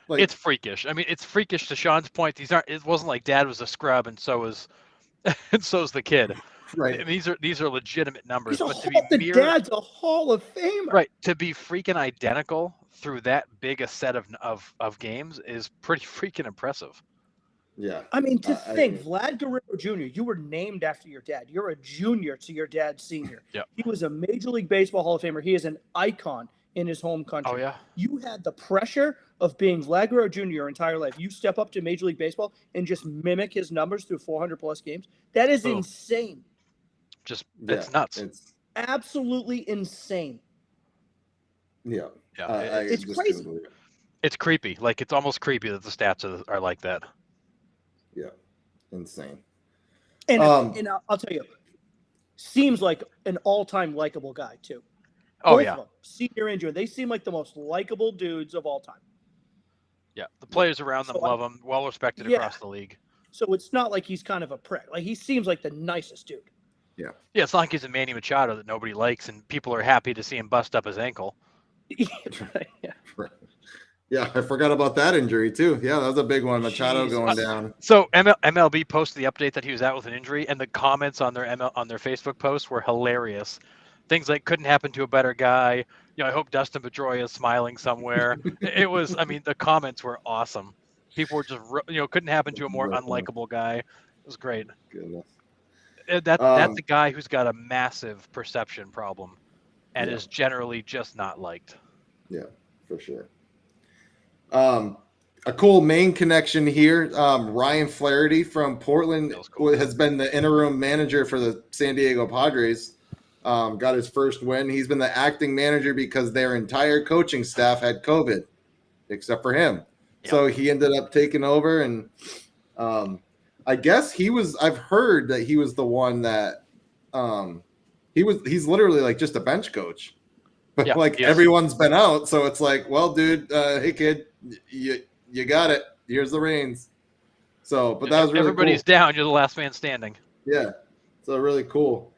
Like, It's freakish. I mean, it's freakish to Sean's point. These aren't. It wasn't like Dad was a scrub and so was, and so's the kid. I right. mean, these are legitimate numbers. He's a But to the be mirror, dad's a Hall of Famer. right, to be freaking identical through that big a set of games is pretty freaking impressive. Yeah. I mean, to I think, agree. Vlad Guerrero Jr., you were named after your dad. You're a junior to your dad's senior. Yep. He was a Major League Baseball Hall of Famer. He is an icon in his home country. Oh yeah, You had the pressure of being Vlad Guerrero Jr. your entire life. You step up to Major League Baseball and just mimic his numbers through 400 plus games. That is Boom. insane. just Yeah, it's nuts. It's Absolutely insane. yeah. Yeah, I it's just crazy. couldn't believe it. it's creepy. Like it's almost creepy that the stats are like that. Yeah. Insane. And, Um, I'll tell you, seems like an all-time likable guy, too. Oh Both yeah, of them, senior and junior, they seem like the most likable dudes of all time. yeah. The players around them So I- love him. Well respected Yeah. across the league. So it's not like he's kind of a prick. Like, he seems like the nicest dude. Yeah, it's not like he's a Manny Machado that nobody likes, and people are happy to see him bust up his ankle. yeah. Yeah, I forgot about that injury too. Yeah, that was a big one. Machado Jesus. going down. So MLB posted the update that he was out with an injury, and the comments on their on their Facebook post were hilarious. Things like "couldn't happen to a better guy." You know, I hope Dustin Pedroia is smiling somewhere. It was, I mean, the comments were awesome. People were just, couldn't happen to a more Right. unlikable guy. It was great. Goodness. That's Um, a guy who's got a massive perception problem, and Yeah. is generally just not liked. Yeah, for sure. A cool main connection here. Ryan Flaherty from Portland That was cool. has been the interim manager for the San Diego Padres. Got his first win. He's been the acting manager because their entire coaching staff had COVID, except for him. Yep. So he ended up taking over, and I guess I've heard that he was the one that he's literally like just a bench coach. But Yeah, like he is. everyone's been out, so it's like, well, dude, hey kid, you got it. Here's the reins. So, but that was really Everybody's cool. down. You're the last man standing. Yeah, so really cool.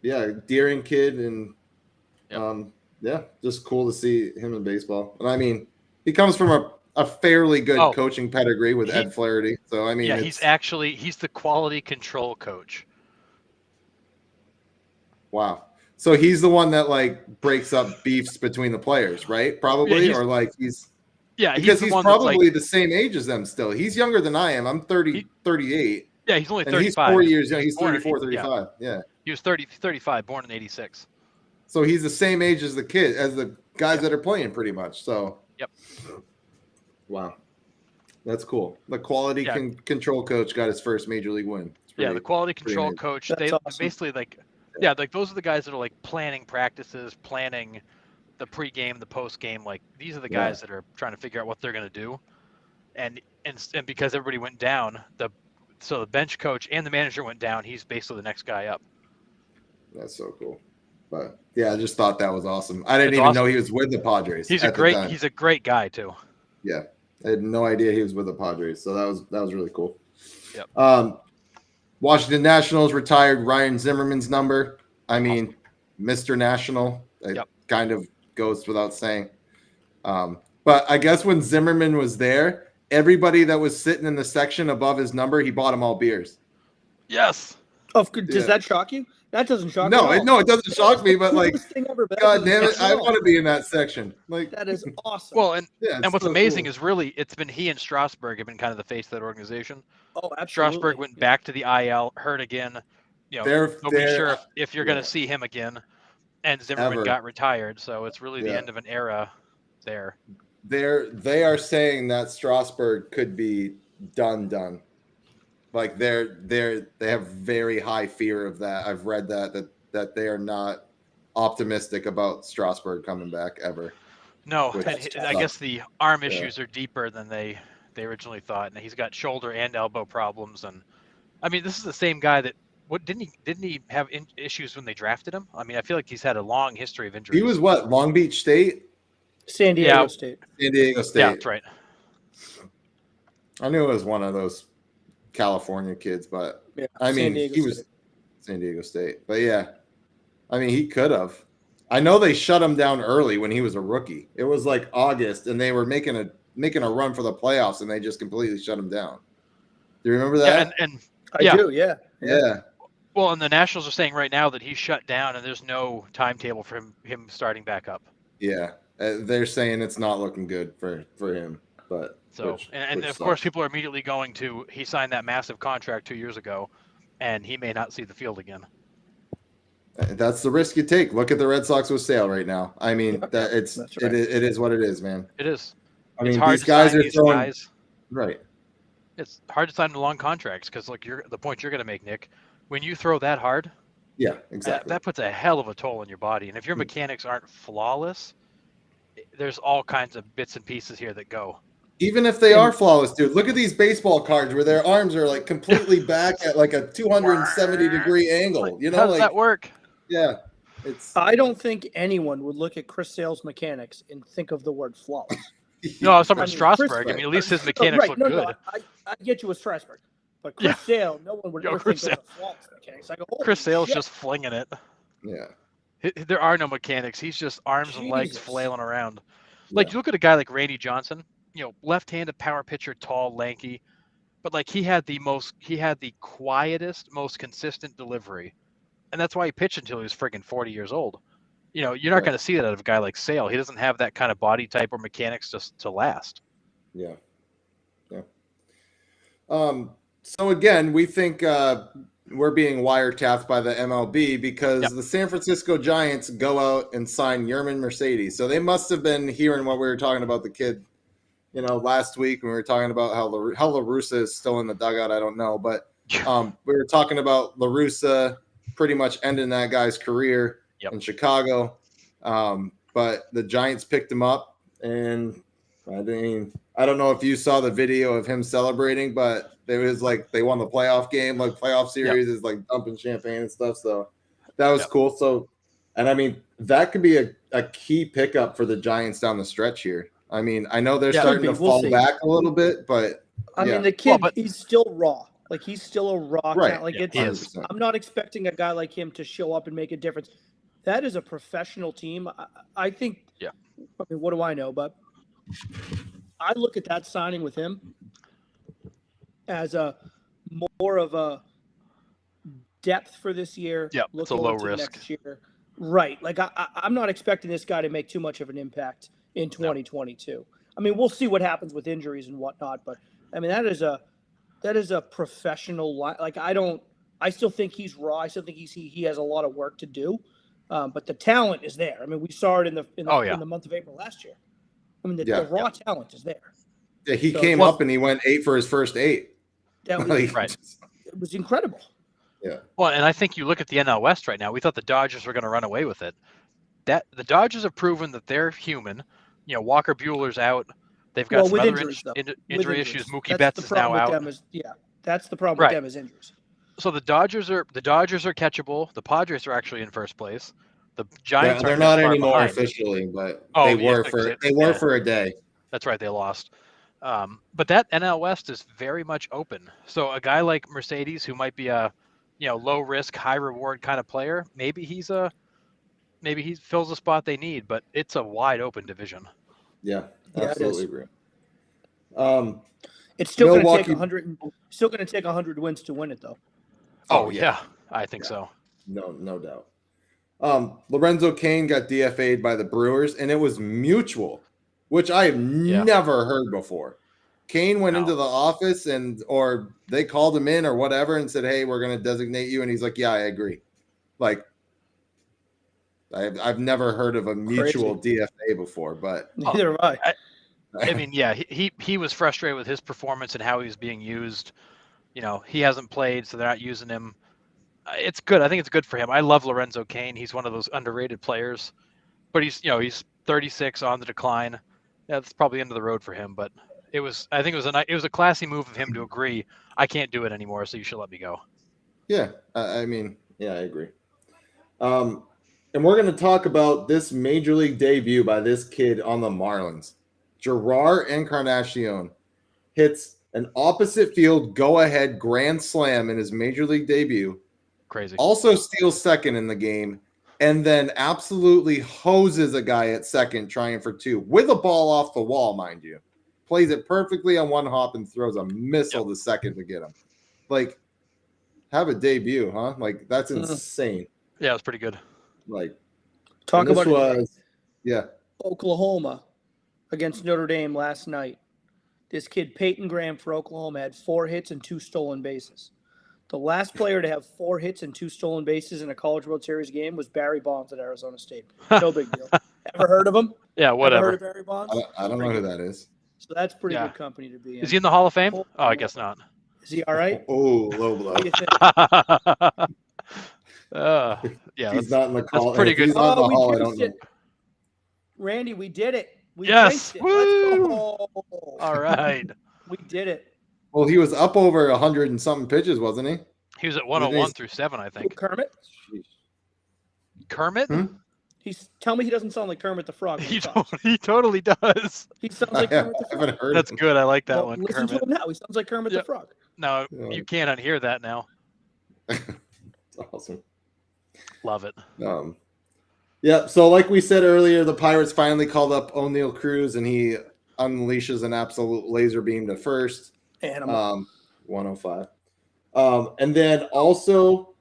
Yeah, Deering kid, and Yep. yeah, just cool to see him in baseball. And I mean, he comes from a fairly good Oh. coaching pedigree with Ed Flaherty. So I mean, Yeah, it's, he's the quality control coach. wow. So he's the one that like breaks up beefs between the players, right? Probably, he's- or like he's He's the he's one that's probably like, the same age as them still. He's younger than I am. I'm 38. he's only And 35. he's 4 years young. He's born in- 34, 35. Yeah. He was 35, born in 86. So he's the same age as the guys that are playing pretty much. So Yep. Wow. That's cool. The quality control coach got his first major league win. The quality control amazing. coach. That's They awesome. basically like those are the guys that are like planning practices, planning the pregame, the postgame. Like these are the guys that are trying to figure out what they're going to do. And because everybody went down, the bench coach and the manager went down, he's basically the next guy up. That's so cool. But yeah, I just thought that was awesome. I didn't It's even awesome. know he was with the Padres. He's at the time. he's a great guy too. Yeah. I had no idea he was with the Padres. So that was really cool. Yep. Washington Nationals retired Ryan Zimmerman's number. I mean, Mr. National. It kind of goes without saying. But I guess when Zimmerman was there, everybody that was sitting in the section above his number, he bought them all beers. Yes. Does that shock you? That doesn't shock me. No, it doesn't shock me, but like, Coolest thing ever, but that God doesn't damn it, shock me I at all. want to be in that section. Like, That is awesome. Well, and what's so amazing cool. is really it's been he and Strasburg have been kind of the face of that organization. Oh, absolutely. Strasburg went back to the IL, hurt again. You know, nobody's sure if you're going to see him again. And Zimmerman got retired, so it's really the end of an era there. They are saying that Strasburg could be done. Like they have very high fear of that. I've read that they are not optimistic about Strasburg coming back ever. No, and I guess the arm issues are deeper than they originally thought, and he's got shoulder and elbow problems. And I mean, this is the same guy that didn't he have issues when they drafted him? I mean, I feel like he's had a long history of injuries. He was what, Long Beach State? San Diego State. San Diego State. Yeah, that's right. I knew it was one of those California kids, but I mean, he was San Diego State. But yeah, I mean, he could have. I know they shut him down early when he was a rookie. It was like August, and they were making a run for the playoffs, and they just completely shut him down. Do you remember that? Yeah, and I do. Yeah. Well, and the Nationals are saying right now that he's shut down, and there's no timetable for him starting back up. Yeah, they're saying it's not looking good for him. But which of course, people are immediately going to he signed that massive contract 2 years ago, and he may not see the field again. That's the risk you take. Look at the Red Sox with Sale right now. I mean, it is what it is, man. It is. I mean, these guys are throwing right. It's hard to sign the long contracts because, like, the point you're going to make, Nick, when you throw that hard, yeah, exactly, that puts a hell of a toll on your body. And if your mechanics aren't flawless, there's all kinds of bits and pieces here that go. Even if they are flawless, dude, look at these baseball cards where their arms are like completely back at like a 270-degree angle. You know, how does that work? Yeah, I don't think anyone would look at Chris Sale's mechanics and think of the word flawless. No, I was talking about Strasburg. I mean, at least his mechanics look good. No, I get you with Strasburg, but Chris Sale, no one would ever think of the flawless mechanics. I go, Chris Sale's just flinging it. Yeah, there are no mechanics. He's just arms and legs flailing around. Like you look at a guy like Randy Johnson. You know, left-handed power pitcher, tall, lanky, but like he had the quietest, most consistent delivery, and that's why he pitched until he was friggin' 40 years old. You know, you're not going to see that out of a guy like Sale. He doesn't have that kind of body type or mechanics to last. Yeah. So again, we think we're being wiretapped by the MLB because the San Francisco Giants go out and sign Yerman Mercedes. So they must have been hearing what we were talking about the kid. You know, last week when we were talking about how La Russa is still in the dugout, I don't know, but we were talking about La Russa pretty much ending that guy's career in Chicago. But the Giants picked him up, and I don't know if you saw the video of him celebrating, but it was like they won the playoff game, like playoff series is like dumping champagne and stuff. So that was cool. So, and I mean, that could be a key pickup for the Giants down the stretch here. I mean, I know they're starting to fall back a little bit, but I mean, the kid, he's still raw. Like he's still a raw. Right. Like it's, I'm not expecting a guy like him to show up and make a difference. That is a professional team. I think. Yeah. I mean, what do I know? But I look at that signing with him as a more of a depth for this year. Yeah, it's a low risk. Next year. Right. Like I'm not expecting this guy to make too much of an impact in 2022. I mean, we'll see what happens with injuries and whatnot, but I mean that is a professional line. Like I still think he's raw. I still think he has a lot of work to do, but the talent is there. I mean, we saw it in the month of April last year. I mean, the raw talent is there. Yeah, he came up and he went 8 for his first 8. That was right. It was incredible. Yeah. Well, and I think you look at the NL West right now. We thought the Dodgers were going to run away with it. That the Dodgers have proven that they're human. You know, Walker Buehler's out. They've got some other injury issues. Mookie Betts is now out. That's the problem with them is injuries. So the Dodgers are catchable. The Padres are actually in first place. The Giants they're not anymore officially, but they were for a day. That's right, they lost. But that NL West is very much open. So a guy like Mercedes, who might be a low risk, high reward kind of player, maybe he fills the spot they need. But it's a wide open division. Yeah, absolutely agree. It's still going to take 100. Still going to take 100 wins to win it, though. Oh yeah, I think so. No doubt. Lorenzo Cain got DFA'd by the Brewers, and it was mutual, which I have never heard before. Cain went into the office or they called him in or whatever and said, "Hey, we're going to designate you," and he's like, "Yeah, I agree." Like, I've never heard of a mutual DFA before, but neither have I. I mean, yeah, he was frustrated with his performance and how he was being used. You know, he hasn't played, so they're not using him. It's good. I think it's good for him. I love Lorenzo Cain. He's one of those underrated players, but he's 36 on the decline. That's probably the end of the road for him. But I think it was a classy move of him to agree. I can't do it anymore, so you should let me go. Yeah, I mean, yeah, I agree. And we're going to talk about this major league debut by this kid on the Marlins. Gerard Encarnacion hits an opposite field go-ahead grand slam in his major league debut. Crazy. Also steals second in the game, and then absolutely hoses a guy at second trying for 2 with a ball off the wall, mind you. Plays it perfectly on one hop and throws a missile to second to get him. Like, have a debut, huh? Like, that's insane. Yeah, it was pretty good. Like, talk about Oklahoma against Notre Dame last night. This kid, Peyton Graham for Oklahoma, had 4 hits and 2 stolen bases. The last player to have 4 hits and 2 stolen bases in a College World Series game was Barry Bonds at Arizona State. No big deal. Ever heard of him? Yeah, whatever. Ever heard of Barry Bonds? I don't know who that is. So that's pretty good company to be in. Is he in the Hall of Fame? Oh, I guess not. Is he all right? Oh, low blow. What do you think? Yeah, he's not in the call. That's pretty good. He's not in the hall. I don't know. Randy, we did it. We yes. It. Woo! Let's go. All right. We did it. Well, he was up over 100 and something pitches, wasn't he? He was at 101 through 7, I think. Kermit? Kermit? Tell me he doesn't sound like Kermit the Frog. He totally does. He sounds like Kermit the Frog. I haven't heard That's good. I like that one. Listen Kermit. to him now. He sounds like Kermit the Frog. No, you can't unhear that now. It's awesome. Love it. Yeah, so like we said earlier, the Pirates finally called up O'Neal Cruz, and he unleashes an absolute laser beam to first. Animal. 105. And then also,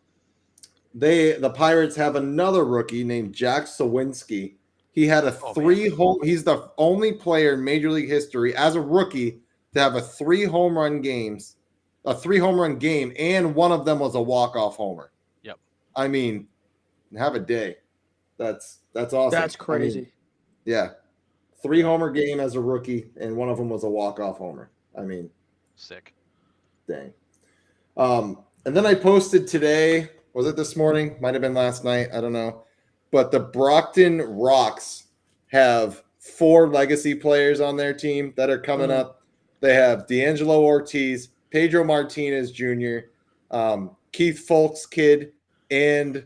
the Pirates have another rookie named Jack Sawinski. He had he's the only player in Major League history as a rookie to have a 3 home run game, and one of them was a walk-off homer. Yep. I mean, have a day. That's awesome. That's crazy. I mean, yeah. 3 homer game as a rookie, and one of them was a walk-off homer. I mean, sick. Dang. And then I posted today, was it this morning? Might have been last night. I don't know. But the Brockton Rocks have 4 legacy players on their team that are coming up. They have D'Angelo Ortiz, Pedro Martinez Jr., Keith Folk's kid, and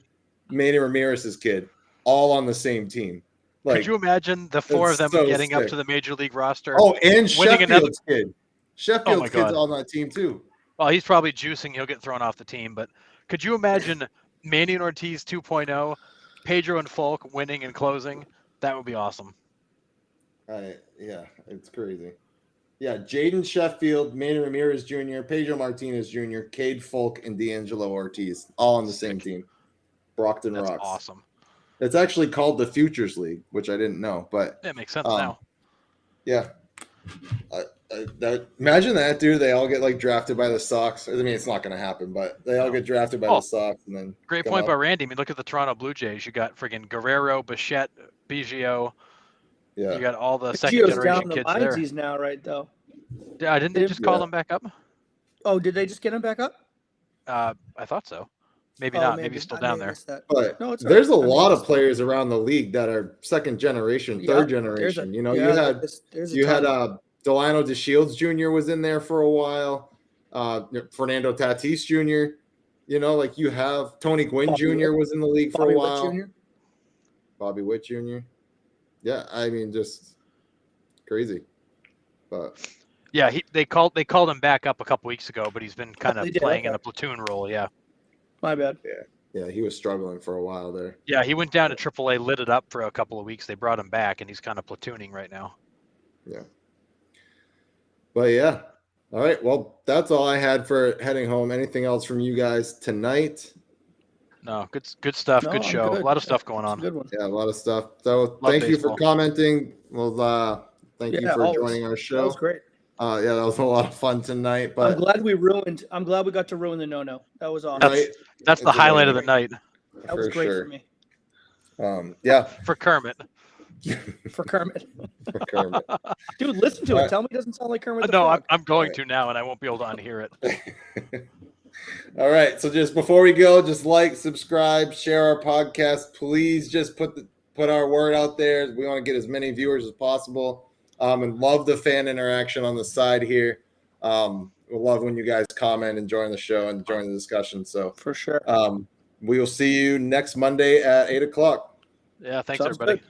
Manny Ramirez's kid, all on the same team. Like, could you imagine the 4 of them getting up to the major league roster? Oh, and Sheffield's kid. Sheffield's kid's on that team too. Well, he's probably juicing. He'll get thrown off the team. But could you imagine Manny and Ortiz 2.0, Pedro and Folk winning and closing? That would be awesome. Yeah, it's crazy. Yeah, Jaden Sheffield, Manny Ramirez Jr., Pedro Martinez Jr., Cade Folk, and D'Angelo Ortiz, all on the same team. Brockton Rocks. Awesome. It's actually called the Futures League, which I didn't know, but It makes sense Um, now. yeah. Imagine that, dude. They all get like drafted by the Sox. I mean, it's not going to happen, but they all No. get drafted by Oh, the Sox, and then Great come point by up. Randy. I mean, look at the Toronto Blue Jays. You got friggin' Guerrero, Bichette, Biggio. Yeah, You got all the second Gio's generation down the kids there. minesies now, right? Though. Yeah, didn't they just call Yeah. them back up? Oh, did they just get him back up? I thought so. Maybe Oh, not. Maybe he's still I down may have there. missed that. but No, it's all there's right. a I may lot have of players around the league that are second generation, Yeah, third there's generation. a- You know, yeah, you had there's a you had ton. Delano DeShields Jr. was in there for a while. Fernando Tatis Jr. You know, like you have Tony Gwynn Bobby Jr. was in the league for Bobby a Witt while. Jr. Bobby Witt Jr. Yeah, I mean, just crazy. But Yeah, they called him back up a couple weeks ago, but he's been kind of they did, playing in okay. a platoon role. Yeah. My bad. yeah, he was struggling for a while there. Yeah, he went down to AAA, lit it up for a couple of weeks. They brought him back, and he's kind of platooning right now. Yeah. But yeah. All right. Well, that's all I had for heading home. Anything else from you guys tonight? No, good stuff. No, good I'm show. good. A lot of stuff going It's a on. good one. Yeah, a lot of stuff. So thank you for baseball. commenting. Well, thank you Yeah, for always. joining our That show. was great. Yeah, that was a lot of fun tonight. But I'm glad we got to ruin the no. That was awesome. That's- right, That's the It's highlight of the amazing. night That was for great sure. for me. Yeah, for Kermit. For Kermit. for Kermit. Dude, listen to All it. right. Tell me it doesn't sound like Kermit the No, Frog. I'm going Right. to now, and I won't be able to unhear it. All right. So just before we go, just like, subscribe, share our podcast. Please just put our word out there. We want to get as many viewers as possible. And love the fan interaction on the side here. We love when you guys comment and join the show and join the discussion. So For sure. we will see you next Monday at 8:00. Yeah, thanks Sounds everybody. good.